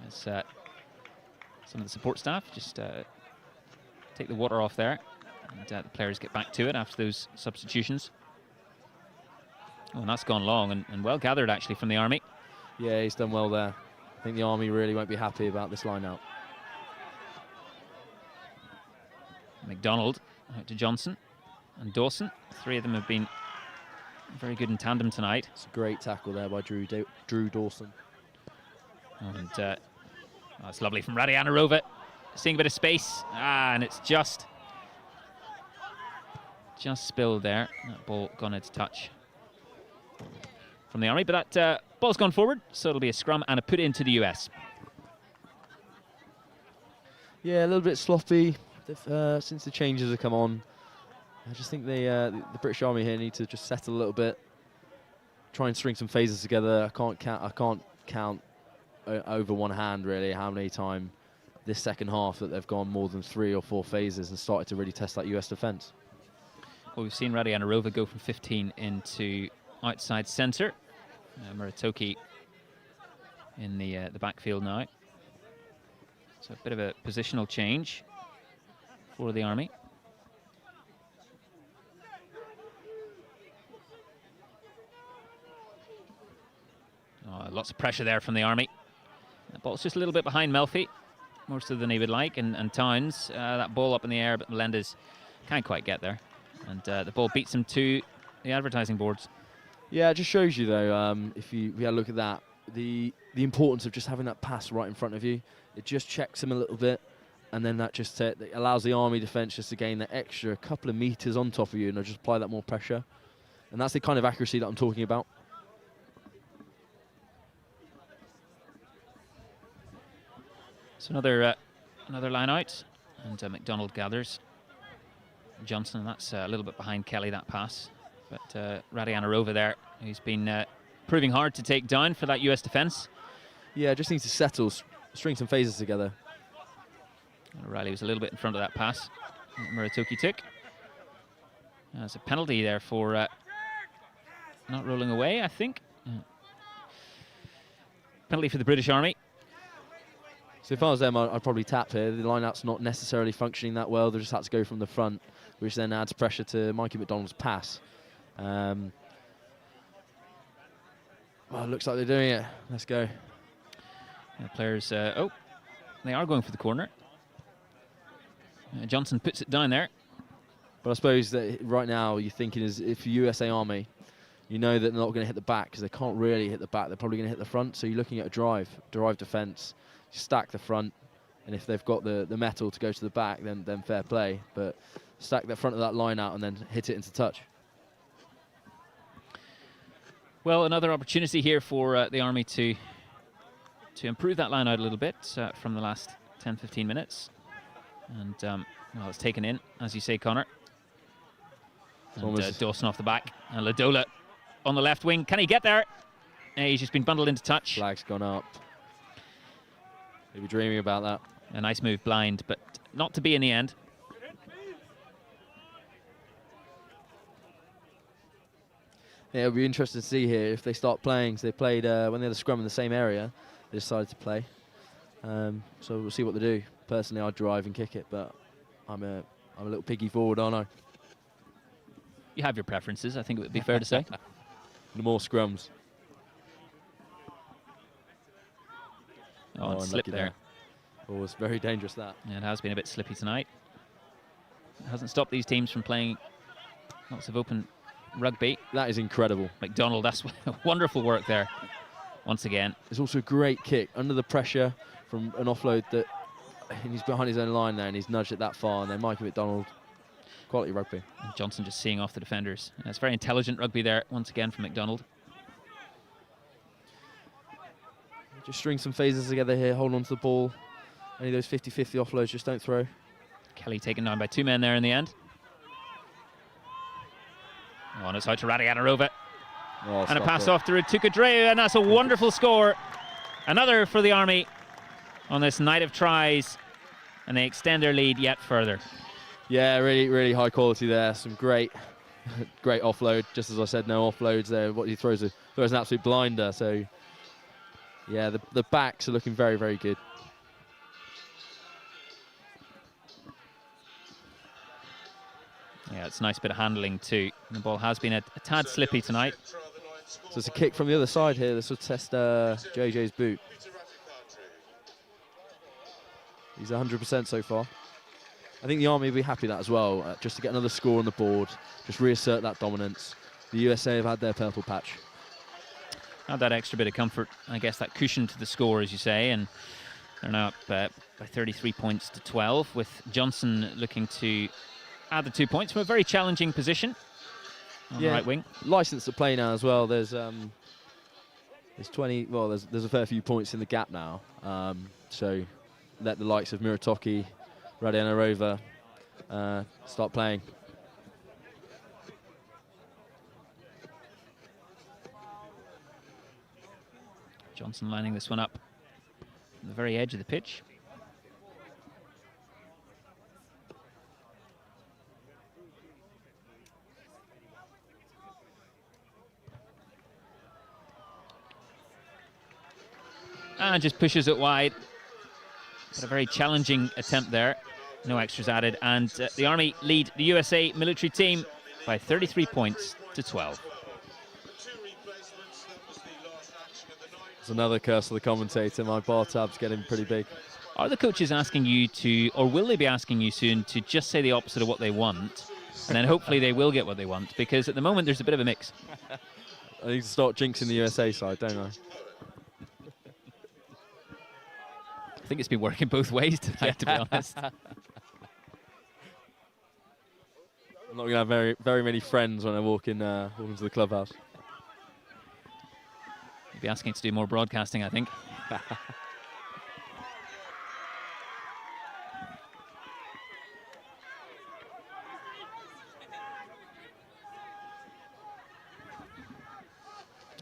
As some of the support staff just take the water off there, and the players get back to it after those substitutions. Oh, and that's gone long and well gathered, actually, from the Army. Yeah, he's done well there. I think the Army really won't be happy about this line-out. McDonald out to Johnson and Dawson. 3 of them have been very good in tandem tonight. It's a great tackle there by Drew Dawson. And it's lovely from Radianarova. seeing a bit of space. And it's just spilled there. That ball gone into touch from the Army, but that ball's gone forward, so it'll be a scrum and a put into the US. Yeah, a little bit sloppy since the changes have come on. I just think the British Army here need to just settle a little bit, try and string some phases together. I can't count over one hand really how many times this second half that they've gone more than 3 or 4 phases and started to really test that US defence. Well, we've seen Radianarova go from 15 into outside centre. Muratoki in the backfield now. So a bit of a positional change for the Army. Oh, lots of pressure there from the Army. The ball's just a little bit behind Melfi, more so than he would like, and Towns. That ball up in the air, but Melendez can't quite get there. And the ball beats him to the advertising boards. Yeah, it just shows you, though, if you had a look at that, the importance of just having that pass right in front of you. It just checks him a little bit, and then that just allows the Army defence just to gain that extra couple of metres on top of you and just apply that more pressure. And that's the kind of accuracy that I'm talking about. So another line out, and McDonald gathers. Johnson, that's a little bit behind Kelly, that pass. But Radianarova there, who's been proving hard to take down for that US defence. Yeah, just needs to settle, string some phases together. O'Reilly was a little bit in front of that pass that Muratoki took. There's a penalty there for not rolling away, I think. Penalty for the British Army. So if I was them, I'd probably tap here. The line-out's not necessarily functioning that well. They just had to go from the front, which then adds pressure to Mikey McDonald's pass. Well, it looks like they're doing it. Let's go. The players, oh, they are going for the corner. Johnson puts it down there. But I suppose that right now you're thinking is if USA Army, you know that they're not going to hit the back because they can't really hit the back. They're probably going to hit the front. So you're looking at a drive defence. Stack the front, and if they've got the metal to go to the back, then fair play. But stack the front of that line out and then hit it into touch. Well, another opportunity here for the Army to improve that line out a little bit from the last 10-15 minutes. And well, it's taken in, as you say, Connor. And Dawson off the back, and Ladola on the left wing. Can he get there? He's just been bundled into touch. Flag's gone up. Maybe dreaming about that. A nice move blind, but not to be in the end. Yeah, it'll be interesting to see here if they start playing. So they played when they had a scrum in the same area. They decided to play. So we'll see what they do. Personally, I'd drive and kick it, but I'm a little piggy forward, aren't I? You have your preferences, I think it would be fair to say. The more scrums. Oh, and slip there. Oh, it's very dangerous, that. Yeah, it has been a bit slippy tonight. It hasn't stopped these teams from playing lots of open rugby. That is incredible. McDonald, that's wonderful work there. Once again. It's also a great kick under the pressure from an offload that he's behind his own line there and he's nudged it that far. And then Mikey McDonald, quality rugby. And Johnson just seeing off the defenders. And it's very intelligent rugby there once again from McDonald. Just string some phases together here, hold on to the ball. Any of those 50-50 offloads, just don't throw. Kelly taken down by 2 men there in the end. Oh, and it's out to Radianarova. Oh, and a pass off to Rutukadreu, and that's a wonderful score. Another for the Army on this night of tries, and they extend their lead yet further. Yeah, really, really high quality there. Some great offload. Just as I said, no offloads there. What he throws an absolute blinder. So, yeah, the backs are looking very, very good. Yeah, it's a nice bit of handling too. The ball has been a tad slippy tonight. So it's a kick from the other side here. This will test JJ's boot. He's 100% so far. I think the Army will be happy with that as well, just to get another score on the board, just reassert that dominance. The USA have had their purple patch. Had that extra bit of comfort, I guess, that cushion to the score, as you say, and They're now up by 33 points to 12, with Johnson looking to add the 2 points from a very challenging position on the right wing. License to play now as well. There's 20. Well, there's a fair few points in the gap now. So let the likes of Muratoki, Radiana Rova start playing. Johnson lining this one up on the very edge of the pitch. And just pushes it wide. But a very challenging attempt there. No extras added. And the Army lead the USA military team by 33 points to 12. It's another curse of the commentator. My bar tab's getting pretty big. Are the coaches asking you to, or will they be asking you soon, to just say the opposite of what they want? And then hopefully they will get what they want, because at the moment there's a bit of a mix. I need to start jinxing the USA side, don't I? I think it's been working both ways tonight, to be honest. I'm not going to have very many friends when I walk into the clubhouse. You'll be asking to do more broadcasting, I think.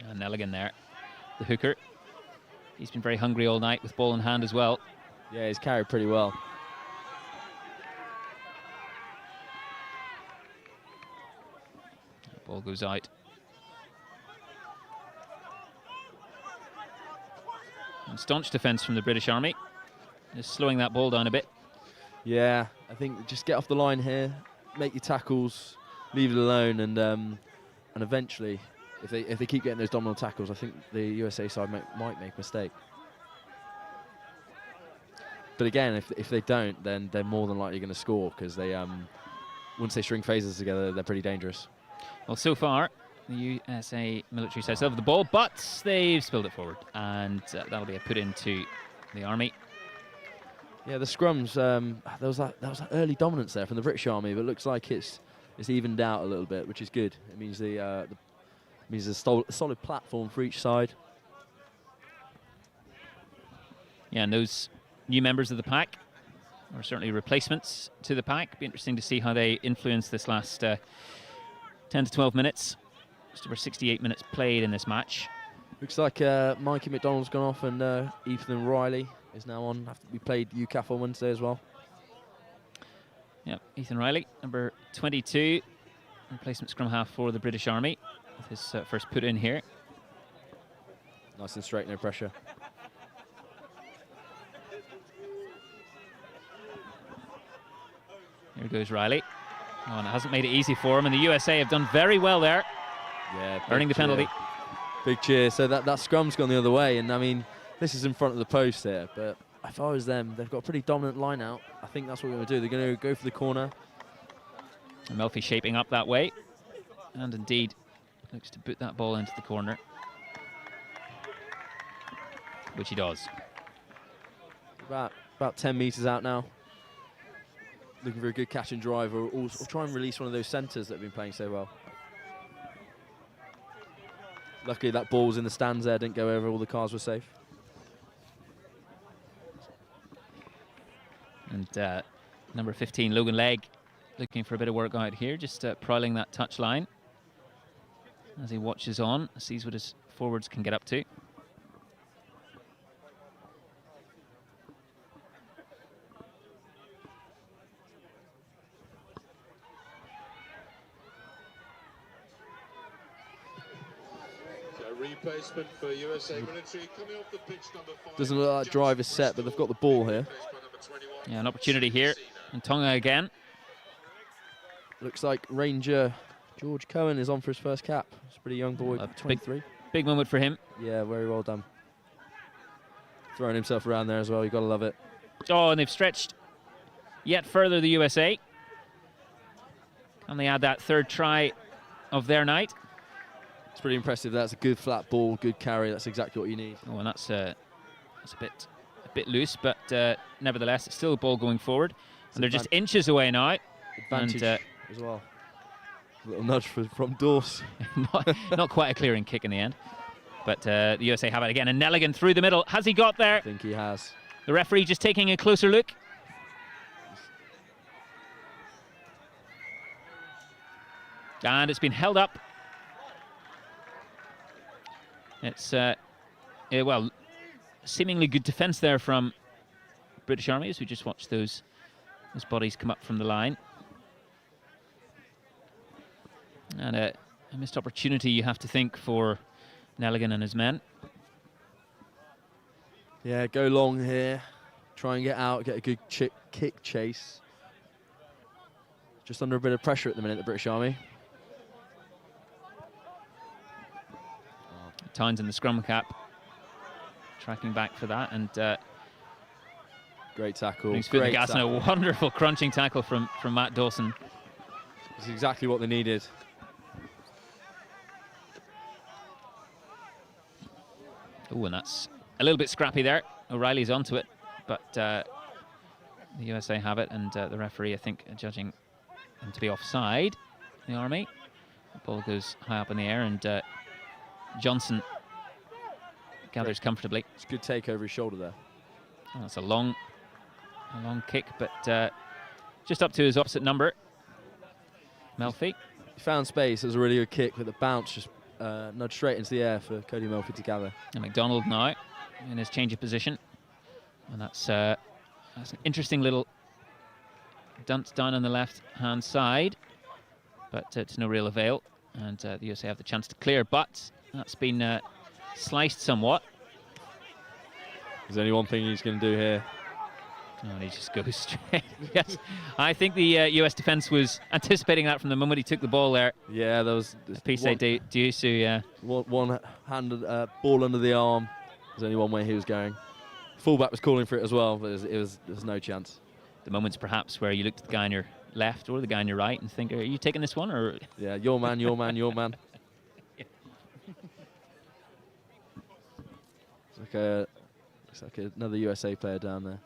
And Nelligan there, the hooker. He's been very hungry all night with ball in hand as well. Yeah, he's carried pretty well. Ball goes out. And staunch defence from the British Army. Just slowing that ball down a bit. Yeah, I think just get off the line here, make your tackles, leave it alone, and eventually, if they keep getting those dominant tackles, I think the USA side might make a mistake. But again, if they don't, then they're more than likely going to score, because they once they string phases together, they're pretty dangerous. Well, so far, the USA military side still have the ball, but they've spilled it forward, and that'll be a put into the Army. Yeah, the scrums, there was that early dominance there from the British Army, but it looks like it's evened out a little bit, which is good. It means means a solid platform for each side. Yeah, and those new members of the pack, or certainly replacements to the pack, be interesting to see how they influence this last 10 to 12 minutes. Just over 68 minutes played in this match. Looks like Mikey McDonald's gone off, and Ethan Riley is now on. We played UCAF on Wednesday as well. Yep, Ethan Riley, number 22, replacement scrum half for the British Army, with his first put in here. Nice and straight, no pressure. Here goes Riley. Oh, and it hasn't made it easy for him, and the USA have done very well there. Yeah, earning the penalty. Big cheer. So that scrum's gone the other way, and I mean, this is in front of the post here, but if I was them, they've got a pretty dominant line out. I think that's what we're going to do. They're going to go for the corner. And Melfi shaping up that way, and indeed looks to put that ball into the corner, which he does. About 10 metres out now. Looking for a good catch and drive, or try and release one of those centres that have been playing so well. Luckily that ball was in the stands there, didn't go over, all the cars were safe. And number 15, Logan Legg, looking for a bit of work out here, just prowling that touch line as he watches on, sees what his forwards can get up to. Replacement for USA military coming off the pitch, number 5. Doesn't look like that drive is set, but they've got the ball here. Yeah, an opportunity here. And Tonga again. Looks like Ranger George Cohen is on for his first cap. It's a pretty young boy, 23. Big moment for him. Yeah, very well done. Throwing himself around there as well, you've got to love it. Oh, and they've stretched yet further the USA. Can they add that third try of their night? It's pretty impressive. That's a good flat ball, good carry. That's exactly what you need. Oh, and that's a bit loose, but nevertheless, it's still a ball going forward. And they're just inches away now. Advantage as well. A little nudge from Dorse. not quite a clearing kick in the end. But the USA have it again. And Nelligan through the middle. Has he got there? I think he has. The referee just taking a closer look. And it's been held up. It's, well, seemingly good defence there from British Army as we just watched those bodies come up from the line. And a missed opportunity, you have to think, for Nelligan and his men. Yeah, go long here. Try and get out, get a good kick chase. Just under a bit of pressure at the minute, the British Army. Tynes in the scrum cap, tracking back for that, and great tackle. He's great gas, and a wonderful crunching tackle from Matt Dawson. It's exactly what they needed. Oh, and that's a little bit scrappy there. O'Reilly's onto it, but the USA have it, and the referee, I think, judging him to be offside. The Army. The ball goes high up in the air, and Johnson gathers comfortably. It's a good take over his shoulder there. Oh, that's a long kick, but just up to his opposite number. Melfi. He found space. It was a really good kick, but the bounce just nudged straight into the air for Cody Melfi to gather. And McDonald now in his change of position. And that's an interesting little dunce down on the left-hand side, but to no real avail. And the USA have the chance to clear, but that's been sliced somewhat. There's only one thing he's going to do here. Oh, and he just goes straight. Yes, I think the US defence was anticipating that from the moment he took the ball there. Yeah, there was Pise Diusu, yeah. One hand, ball under the arm. There's only one way he was going. Fullback was calling for it as well, but there's no chance. The moments perhaps where you look at the guy on your left or the guy on your right and think, are you taking this one? Or yeah, your man, your man, your man. Looks like another USA player down there.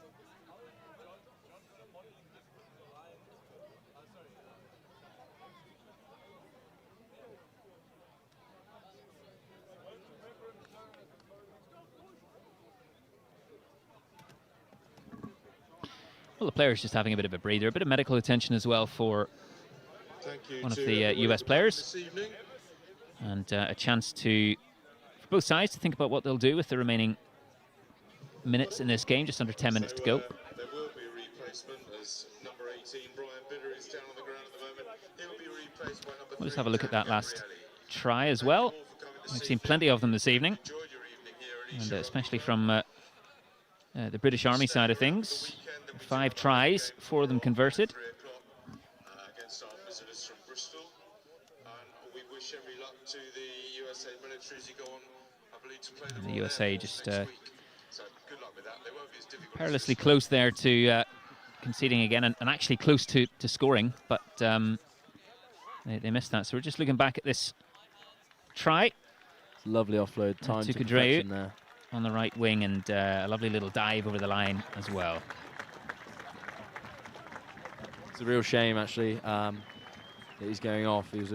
Well, the player's just having a bit of a breather, a bit of medical attention as well for one of the US players. And a chance for both sides to think about what they'll do with the remaining minutes in this game, just under 10 minutes to go. There will be a replacement as number 18, Brian Bidder, is down on the ground at the moment. He will be replaced by number 3. We'll just have a look at that last try as well. We've seen plenty of them this evening, and especially from the British Army side of things. 5 tries, 4 of them converted. Against our visitors from Bristol. And we wish every luck to the USA military as you go on, I believe, to play the USA just so good luck with that. They won't be as difficult perilously close there to conceding again, and actually close to scoring, but they missed that. So we're just looking back at this try. Lovely offload, time to Tukadreu there on the right wing, and a lovely little dive over the line as well. It's a real shame, actually, that he's going off. He was I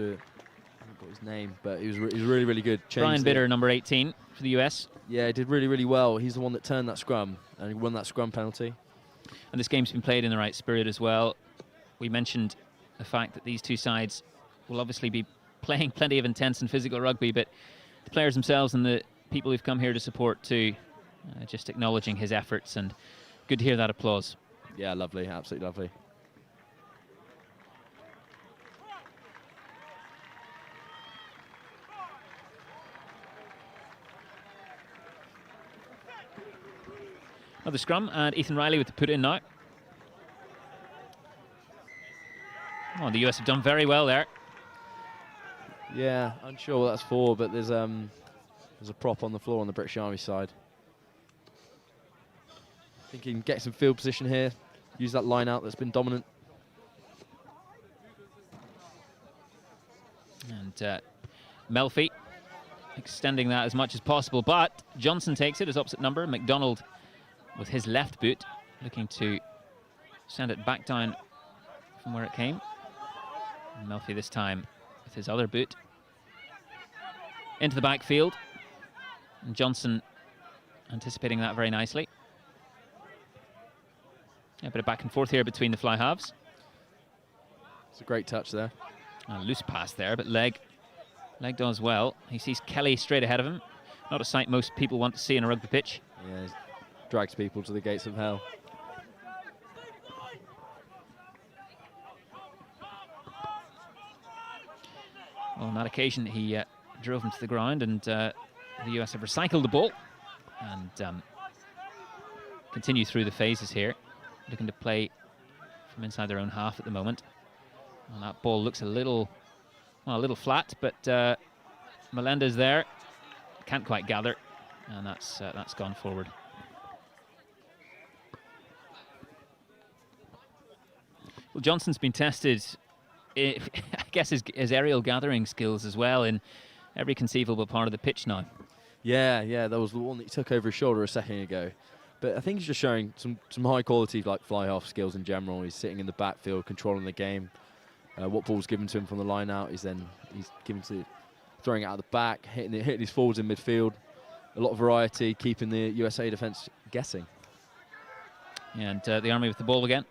haven't got his name, but he was really, really good. Brian Bidder, number 18 for the US. Yeah, he did really, really well. He's the one that turned that scrum, and he won that scrum penalty. And this game's been played in the right spirit as well. We mentioned the fact that these two sides will obviously be playing plenty of intense and physical rugby, but the players themselves and the people who've come here to support too, just acknowledging his efforts, and good to hear that applause. Yeah, lovely, absolutely lovely. Another scrum, and Ethan Riley with the put in now. Oh, the US have done very well there. Yeah, unsure what that's for, but there's a prop on the floor on the British Army side. I think he can get some field position here, use that line out that's been dominant. And Melfi extending that as much as possible, but Johnson takes it as opposite number. McDonald with his left boot, looking to send it back down from where it came. And Melfi this time with his other boot into the backfield. And Johnson anticipating that very nicely. A bit of back and forth here between the fly halves. It's a great touch there. A loose pass there, but Leg does well. He sees Kelly straight ahead of him. Not a sight most people want to see in a rugby pitch. Yeah, he drags people to the gates of hell. Well, on that occasion, he drove him to the ground, and the US have recycled the ball and continue through the phases here, looking to play from inside their own half at the moment. Well, that ball looks a little flat, but Melendez there can't quite gather, and that's gone forward. Well, Johnson's been tested, I guess, his aerial gathering skills as well in every conceivable part of the pitch now. Yeah, that was the one that he took over his shoulder a second ago. But I think he's just showing some high quality like fly half skills in general. He's sitting in the backfield, controlling the game. What ball's given to him from the line out is then he's given to throwing it out the back, hitting his forwards in midfield. A lot of variety, keeping the USA defence guessing. And the Army with the ball again.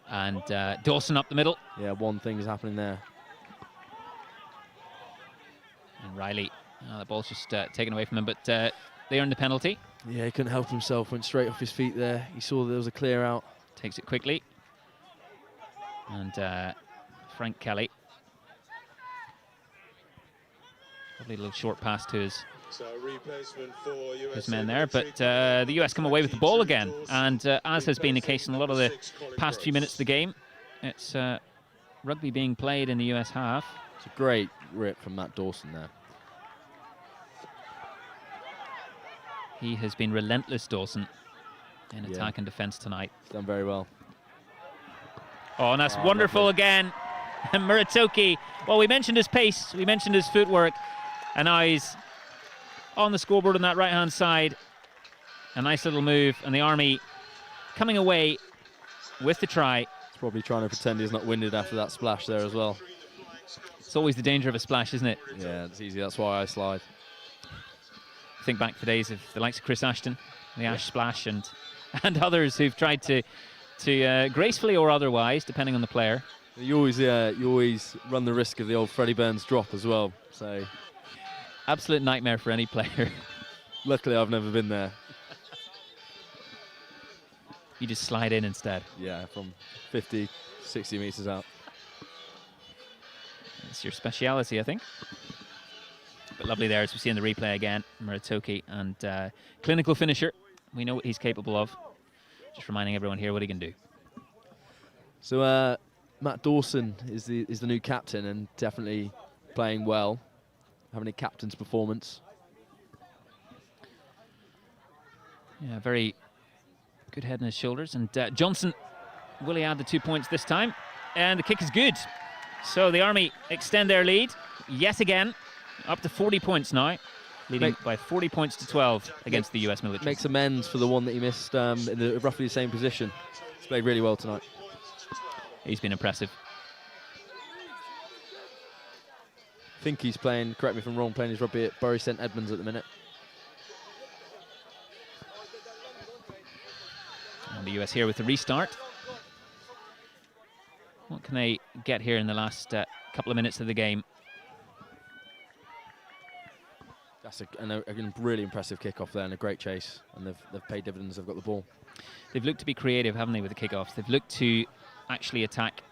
And Dawson up the middle. Yeah, one thing is happening there. And Riley, the ball's just taken away from him, but they earned the penalty. Yeah, he couldn't help himself, went straight off his feet there. He saw there was a clear out. Takes it quickly. And Frank Kelly. Probably a little short pass to his men there, but the US come away with the ball again. And as has been the case in a lot of the past few minutes of the game, it's rugby being played in the US half. It's a great rip from Matt Dawson there. He has been relentless, Dawson, in attack and defence tonight. He's done very well. Oh, and that's wonderful again. And Muratoki, well, we mentioned his pace, we mentioned his footwork, and now he's on the scoreboard on that right-hand side. A nice little move, and the Army coming away with the try. He's probably trying to pretend he's not winded after that splash there as well. It's always the danger of a splash, isn't it? Yeah, it's easy, that's why I slide. Think back to the days of the likes of Chris Ashton, the Ash Splash, and others who've tried to gracefully or otherwise, depending on the player. You always run the risk of the old Freddie Burns drop as well. So, absolute nightmare for any player. Luckily, I've never been there. You just slide in instead. Yeah, from 50, 60 meters out. It's your speciality, I think. But lovely there, as we see in the replay again, Muratoki, and clinical finisher. We know what he's capable of. Just reminding everyone here what he can do. So Matt Dawson is the new captain and definitely playing well, having a captain's performance. Yeah, very good head on his shoulders. And Johnson, will he add the 2 points this time? And the kick is good. So the Army extend their lead yet again. Up to 40 points now, leading by 40 points to 12 against the US military. Makes amends for the one that he missed in roughly the same position. He's played really well tonight. He's been impressive. I think he's playing, correct me if I'm wrong, playing his rugby at Bury St Edmunds at the minute. And the US here with the restart. What can they get here in the last couple of minutes of the game? That's a really impressive kickoff there and a great chase, and they've paid dividends. They've got the ball. They've looked to be creative, haven't they, with the kickoffs? They've looked to actually attack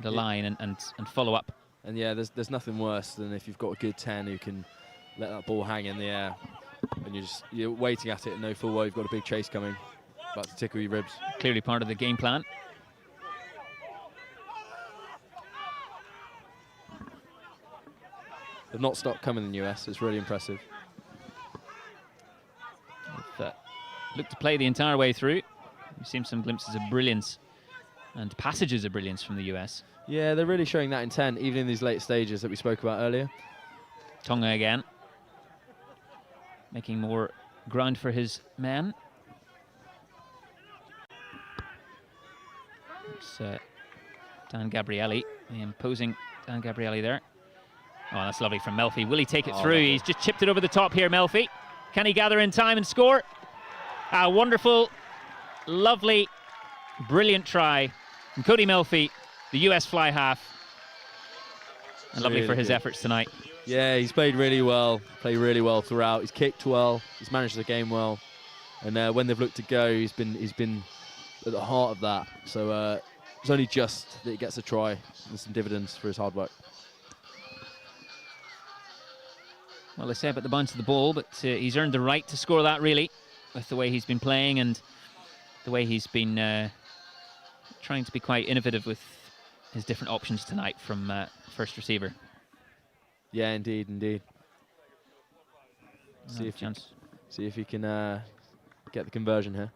the line and follow up. And yeah, there's nothing worse than if you've got a good 10 who can let that ball hang in the air, and you're waiting at it and know full well you've got a big chase coming, about to tickle your ribs. Clearly part of the game plan. They've not stopped coming in the US. It's really impressive. Looked to play the entire way through. We've seen some glimpses of brilliance and passages of brilliance from the US. Yeah, they're really showing that intent, even in these late stages that we spoke about earlier. Tonga again, making more ground for his men. It's Dan Gabrielli, the imposing Dan Gabrielli there. Oh, that's lovely from Melfi. Will he take it through? Lovely. He's just chipped it over the top here, Melfi. Can he gather in time and score? A wonderful, lovely, brilliant try from Cody Melfi, the US fly half. And lovely Really for his good. efforts tonight. Yeah, he's played really well throughout. He's kicked well, he's managed the game well, and when they've looked to go, he's been at the heart of that. So it's only just that he gets a try and some dividends for his hard work. Well, they say about the bounce of the ball, but he's earned the right to score that, really, with the way he's been playing and the way he's been trying to be quite innovative with his different options tonight from first receiver. Yeah, indeed. See if he can get the conversion here.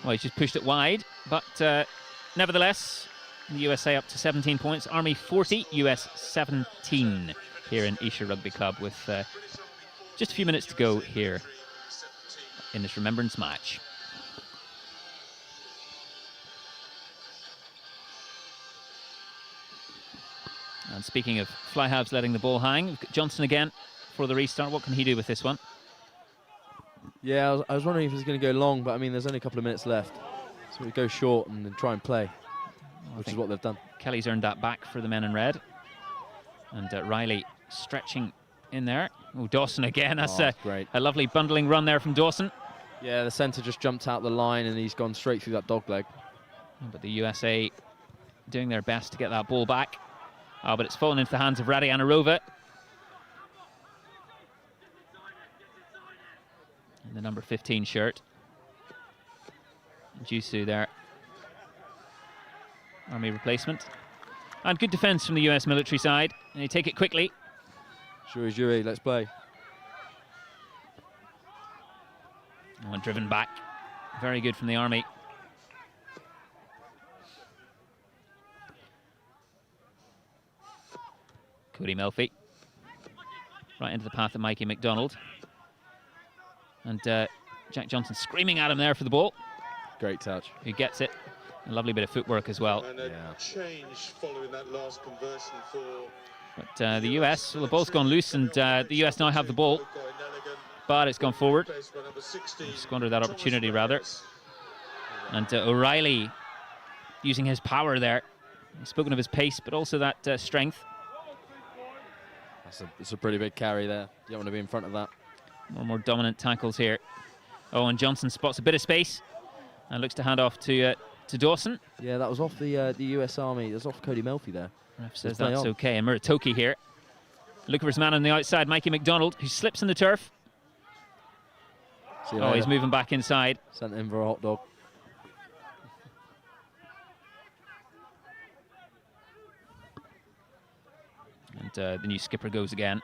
Well, he's just pushed it wide, but nevertheless, the USA up to 17 points. Army 40, US 17 here in Esher Rugby Club with just a few minutes to go here in this remembrance match. And speaking of fly halves letting the ball hang, we've got Johnson again for the restart. What can he do with this one? Yeah, I was wondering if he was going to go long, but I mean, there's only a couple of minutes left. So we go short and then try and play, which is what they've done. Kelly's earned that back for the men in red. And Riley stretching in there. Oh, Dawson again. That's great. A lovely bundling run there from Dawson. Yeah, the centre just jumped out the line and he's gone straight through that dog leg. But the USA doing their best to get that ball back. Oh, but it's fallen into the hands of Radiana Rova. In the number 15 shirt. Jusu there. Army replacement. And good defence from the US military side. And they take it quickly. Juri, let's play. Oh, driven back. Very good from the Army. Cody Melfi. Right into the path of Mikey McDonald. And Jack Johnson screaming at him there for the ball. Great touch. Who gets it. A lovely bit of footwork as well. And a change following that last conversion for... But the US, well, the ball's gone loose and the US now have the ball. But it's gone forward. Squandered that opportunity, rather. And O'Reilly using his power there. He's spoken of his pace, but also that strength. It's a pretty big carry there. You don't want to be in front of that. More dominant tackles here. Oh, and Johnson spots a bit of space and looks to hand off to Dawson. Yeah, that was off the US Army. It was off Cody Melfi there. Ref says that's okay. And Muratoki here. Looking for his man on the outside, Mikey McDonald, who slips in the turf. Oh, he's moving back inside. Sent him for a hot dog. And the new skipper goes again.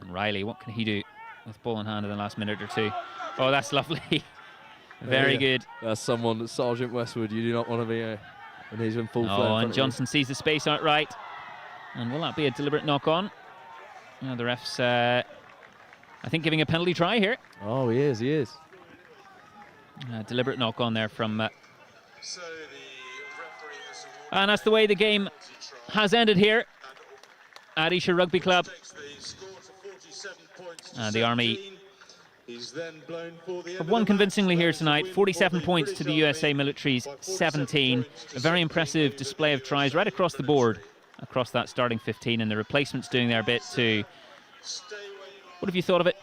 And Riley, what can he do with ball in hand in the last minute or two? Oh, that's lovely. Very good. That's someone, Sergeant Westwood, you do not want to be when he's in full flow. Oh, and Johnson sees the space outright. And will that be a deliberate knock-on? The ref's, I think, giving a penalty try here. Oh, he is. Deliberate knock-on there from... and that's the way the game has ended here at Esher Rugby Club. The Army have won convincingly here tonight. 47 points to the USA military's 17. A very impressive display of tries right across the board, across that starting 15, and the replacements doing their bit too. What have you thought of it?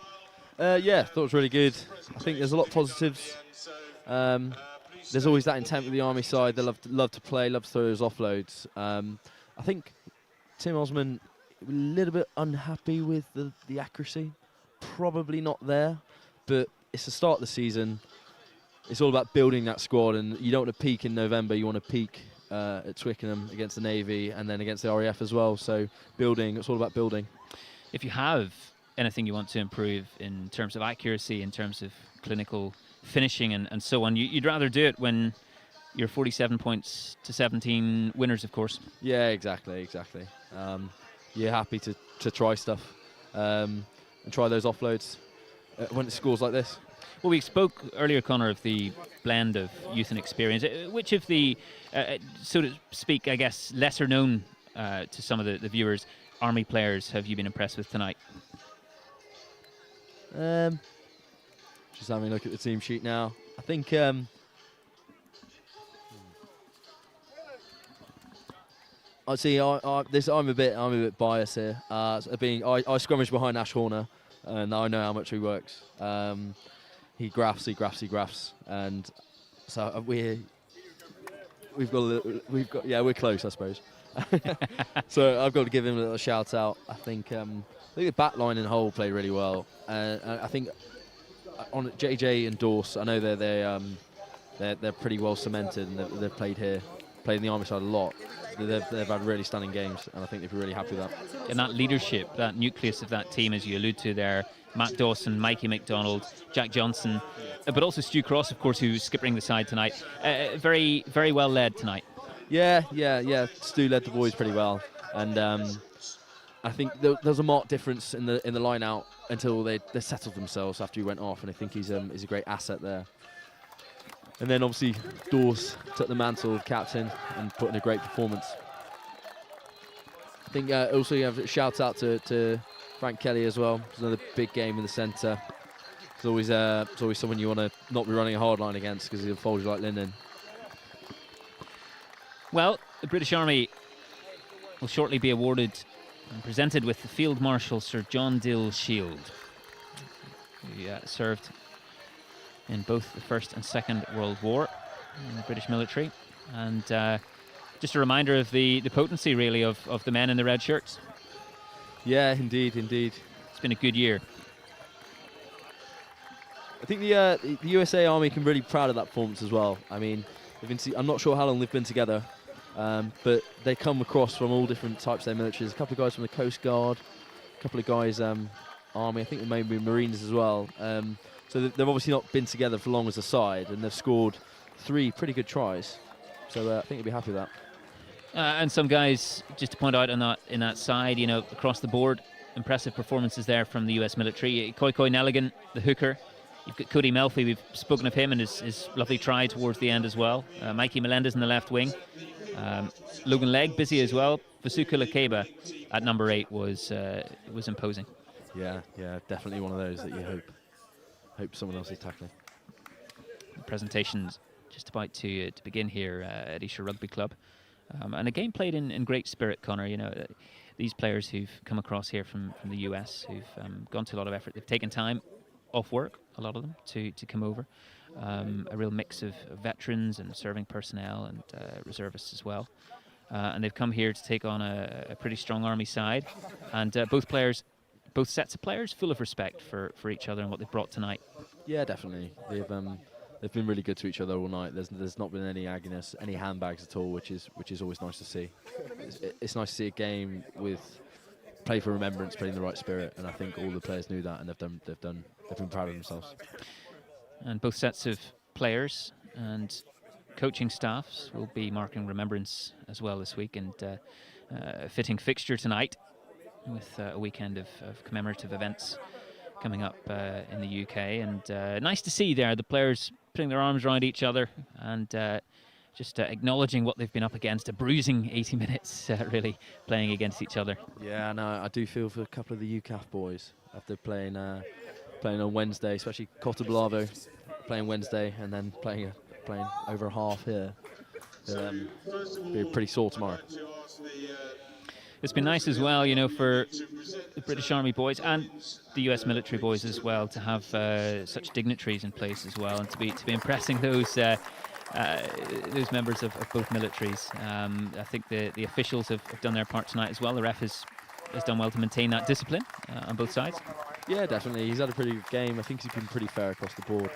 Yeah, thought it was really good. I think there's a lot of positives. There's always that intent with the Army side. They love to play, love to throw those offloads. I think Tim Osman a little bit unhappy with the accuracy. Probably not there, but it's the start of the season. It's all about building that squad, and you don't want to peak in November. You want to peak at Twickenham against the Navy and then against the RAF as well. So building, it's all about building. If you have anything you want to improve in terms of accuracy, in terms of clinical finishing and so on, you'd rather do it when you're 47 points to 17 winners, of course. Yeah, exactly. You're happy to try stuff and try those offloads when it scores like this. Well, we spoke earlier, Conor, of the blend of youth and experience. Which of the, so to speak, I guess, lesser known to some of the viewers, Army players have you been impressed with tonight? Just having a look at the team sheet now. I think I see. I'm a bit biased here. I scrummage behind Ash Horner, and I know how much he works. He graphs, and so we're close, I suppose. So I've got to give him a little shout out. I think the back line and whole played really well. I think on JJ and Dorse, I know they're pretty well cemented, and they've played in the Army side a lot. They've had really stunning games, and I think they'd be really happy with that. And that leadership, that nucleus of that team, as you allude to there, Matt Dawson, Mikey McDonald, Jack Johnson, but also Stu Cross, of course, who's skippering the side tonight. Very, very well led tonight. Yeah. Stu led the boys pretty well, and I think there's a marked difference in the line out until they settled themselves after he went off, and I think he's a great asset there. And then obviously Dawes took the mantle of captain and put in a great performance. I think also you have a shout out to Frank Kelly as well. It's another big game in the centre. It's always someone you want to not be running a hard line against because he'll fold you like linen. Well, the British Army will shortly be awarded and presented with the Field Marshal Sir John Dill Shield. He served in both the First and Second World War in the British military. And just a reminder of the potency, really, of the men in the red shirts. Yeah, indeed. It's been a good year. I think the USA Army can be really proud of that performance as well. I mean, I'm not sure how long they've been together, but they come across from all different types of their militaries. A couple of guys from the Coast Guard, a couple of guys Army, I think there may be Marines as well. So they've obviously not been together for long as a side, and they've scored 3 pretty good tries. So I think you'll be happy with that. And some guys, just to point out in that side, across the board, impressive performances there from the US military. Koi Nelligan, the hooker. You've got Cody Melfi, we've spoken of him and his lovely try towards the end as well. Mikey Melendez in the left wing. Logan Legg, busy as well. Vasuka Lakeba at number 8 was imposing. Yeah, definitely one of those that you hope someone else is tackling. The presentation's just about to begin here at Esher Rugby Club. And a game played in great spirit, Conor. These players who've come across here from the US, who've gone to a lot of effort. They've taken time off work, a lot of them, to come over. A real mix of veterans and serving personnel and reservists as well. And they've come here to take on a pretty strong Army side. And both sets of players full of respect for each other and what they've brought tonight. Yeah, definitely. They've been really good to each other all night. There's not been any agginess, any handbags at all, which is always nice to see. It's nice to see a game with play for remembrance, playing the right spirit, and I think all the players knew that, and they've been proud of themselves. And both sets of players and coaching staffs will be marking remembrance as well this week, and a fitting fixture tonight with a weekend of commemorative events coming up in the UK. And nice to see there the players putting their arms around each other and just acknowledging what they've been up against. A bruising 80 minutes really playing against each other. Yeah, no, I do feel for a couple of the UCAF boys after playing on Wednesday, especially Cotta Blavo playing Wednesday and then playing over half here. Be pretty sore tomorrow. It's been nice as well, for the British Army boys and the US military boys as well to have such dignitaries in place as well, and to be impressing those members of both militaries. I think the officials have done their part tonight as well. The ref has done well to maintain that discipline on both sides. Yeah, definitely. He's had a pretty good game. I think he's been pretty fair across the board.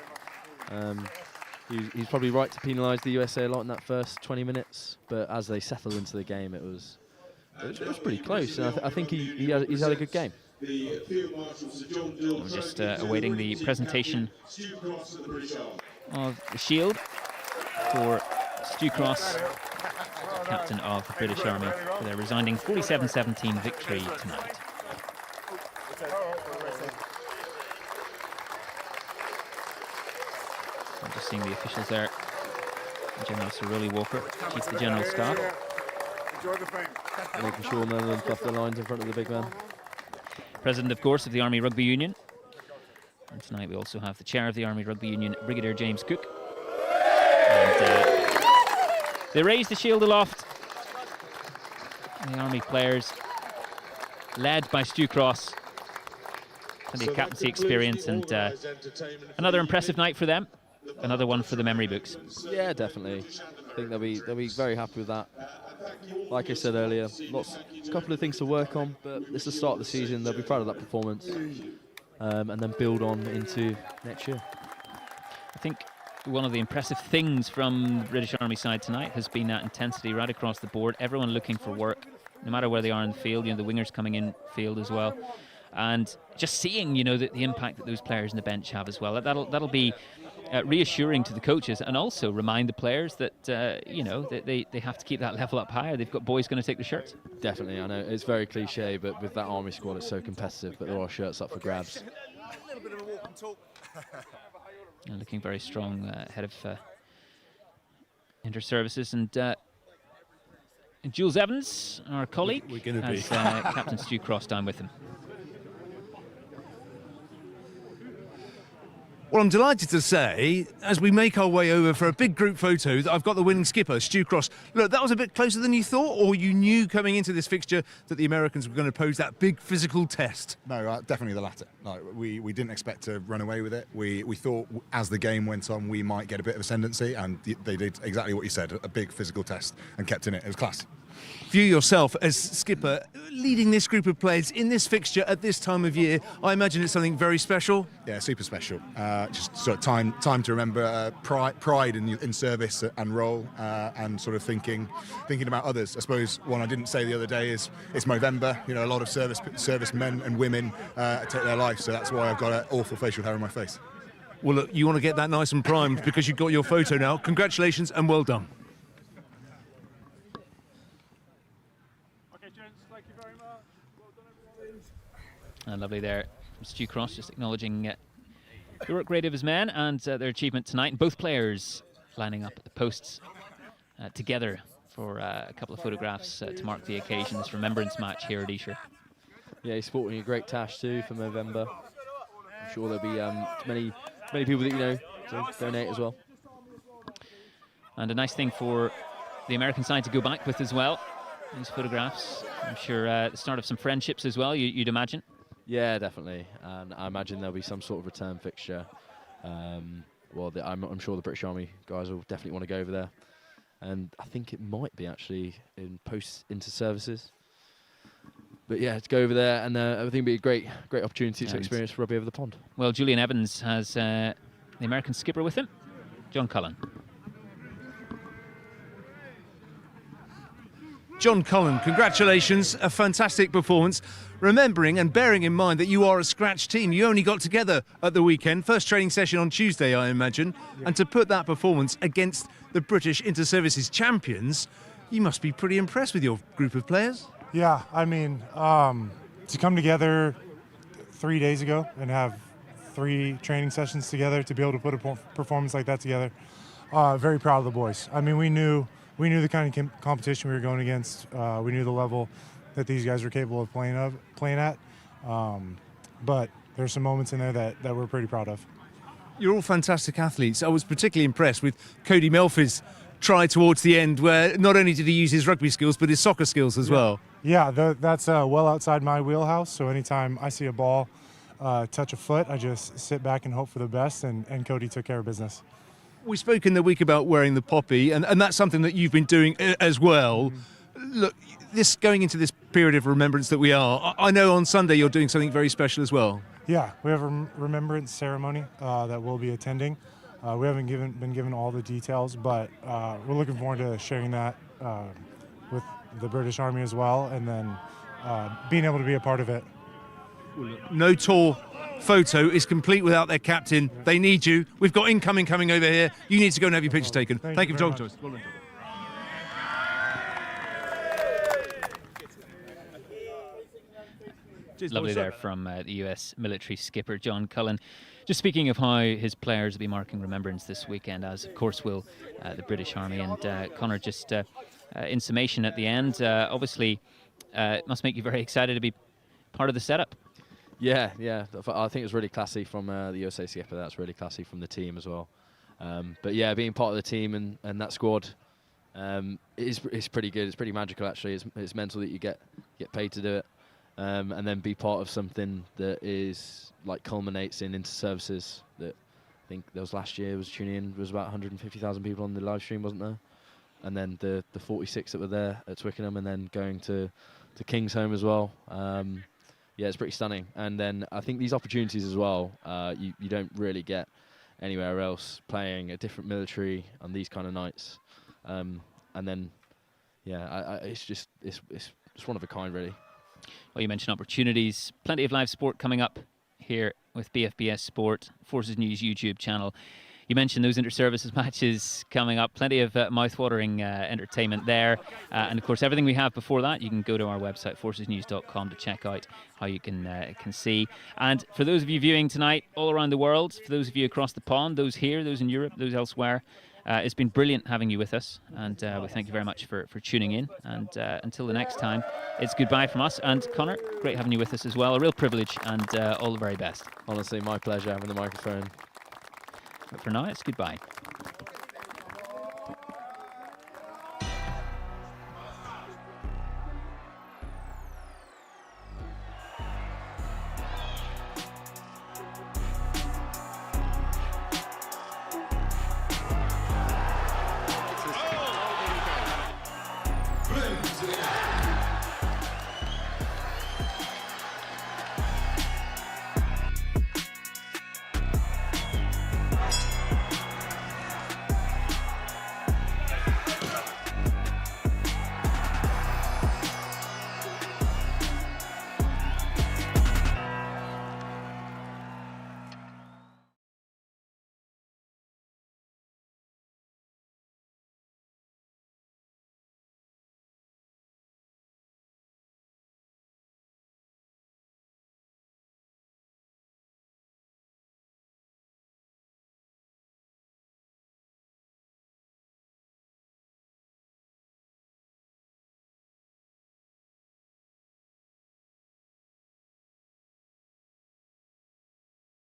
He's probably right to penalise the USA a lot in that first 20 minutes, but as they settled into the game, it was pretty close. And I think he's had a good game. We're just awaiting the presentation of the shield for Stu Cross, captain of the British Army, for their resounding 47-17 victory tonight. I'm just seeing the officials there. General Sir Rolly Walker, Chief of the General Staff. Making sure none of them fluff their lines in front of the big man. President, of course, of the Army Rugby Union. And tonight we also have the Chair of the Army Rugby Union, Brigadier James Cook. And they raise the shield aloft. And the Army players, led by Stu Cross. Plenty of captaincy experience, and another impressive night for them. Another one for the memory books. Yeah, definitely. I think they'll be very happy with that. Like I said earlier, a couple of things to work on, but it's the start of the season. They'll be proud of that performance, and then build on into next year. I think one of the impressive things from the British Army side tonight has been that intensity right across the board. Everyone looking for work, no matter where they are in the field. You know, the wingers coming in field as well, and just seeing, you know, the impact that those players on the bench have as well. That'll be reassuring to the coaches, and also remind the players that you know, that they have to keep that level up higher. They've got boys going to take the shirts. Definitely, I know it's very cliche, but with that Army squad, it's so competitive. But there are shirts up for grabs. A little bit of a walk and talk. And looking very strong, head of inter-services, and Jules Evans, our colleague, has Captain Stu Cross down with him. Well, I'm delighted to say, as we make our way over for a big group photo, that I've got the winning skipper, Stu Cross. Look, that was a bit closer than you thought, or you knew coming into this fixture that the Americans were going to pose that big physical test? No, definitely the latter. Like, we didn't expect to run away with it. We thought as the game went on we might get a bit of ascendancy, and they did exactly what you said, a big physical test, and kept in it. It was class. For you yourself as skipper, leading this group of players in this fixture at this time of year, I imagine it's something very special. Yeah, super special. Just sort of time to remember, pride in service and role, and sort of thinking about others. I suppose one I didn't say the other day is it's Movember. You know, a lot of service men and women take their life, so that's why I've got an awful facial hair on my face. Well, look, you want to get that nice and primed because you've got your photo now. Congratulations and well done. Lovely there, Stu Cross, just acknowledging the work rate of his men and their achievement tonight. And both players lining up at the posts together for a couple of photographs to mark the occasion, this remembrance match here at Esher. Yeah, he's sporting a great tash too for Movember. I'm sure there'll be many people that you know to donate as well. And a nice thing for the American side to go back with as well, these photographs. I'm sure the start of some friendships as well, you'd imagine. Yeah, definitely, and I imagine there'll be some sort of return fixture. Well, I'm sure the British Army guys will definitely want to go over there, and I think it might be actually in inter-services. But yeah, to go over there, and I think it'd be a great opportunity to experience rugby over the pond. Well, Julian Evans has the American skipper with him, John Cullen. John Cullen, congratulations, a fantastic performance. Remembering and bearing in mind that you are a scratch team, you only got together at the weekend, first training session on Tuesday, I imagine, and to put that performance against the British Inter-Services champions, you must be pretty impressed with your group of players. Yeah, I mean, to come together 3 days ago and have 3 training sessions together to be able to put a performance like that together, very proud of the boys. I mean, we knew the kind of competition we were going against. We knew the level that these guys were capable of playing at. But there's some moments in there that we're pretty proud of. You're all fantastic athletes. I was particularly impressed with Cody Melfi's try towards the end, where not only did he use his rugby skills, but his soccer skills as well. Yeah, that's well outside my wheelhouse. So anytime I see a ball touch a foot, I just sit back and hope for the best, and Cody took care of business. We spoke in the week about wearing the poppy, and that's something that you've been doing as well. Look, going into this period of remembrance that we are, I know on Sunday you're doing something very special as well. Yeah, we have a remembrance ceremony that we'll be attending. We haven't been given all the details, but we're looking forward to sharing that with the British Army as well, and then being able to be a part of it. No tour photo is complete without their captain. They need you. We've got incoming coming over here. You need to go and have your picture taken. Thank you for talking to us. Well done. Cheers, Lovely boys. there from the US military skipper John Cullen. Just speaking of how his players will be marking remembrance this weekend, as of course will the British Army. And Connor, just in summation at the end, obviously it must make you very excited to be part of the setup. Yeah. I think it was really classy from the USA skipper. That's really classy from the team as well. But yeah, being part of the team and that squad is pretty good. It's pretty magical, actually. It's mental that you get paid to do it, and then be part of something that is like culminates in inter-services. That I think there was last year was tuning in, was about 150,000 people on the live stream, wasn't there? And then the 46 that were there at Twickenham, and then going to Kingsholm as well. Yeah, it's pretty stunning. And then I think these opportunities as well, you don't really get anywhere else, playing a different military on these kind of nights. And then, yeah, it's just one of a kind, really. Well, you mentioned opportunities. Plenty of live sport coming up here with BFBS Sport, Forces News YouTube channel. You mentioned those inter-services matches coming up. Plenty of mouth-watering entertainment there. And, of course, everything we have before that, you can go to our website, forcesnews.com, to check out how you can see. And for those of you viewing tonight all around the world, for those of you across the pond, those here, those in Europe, those elsewhere, it's been brilliant having you with us. And we thank you very much for tuning in. And until the next time, it's goodbye from us. And, Connor, great having you with us as well. A real privilege, and all the very best. Honestly, my pleasure having the microphone. But for now, it's goodbye.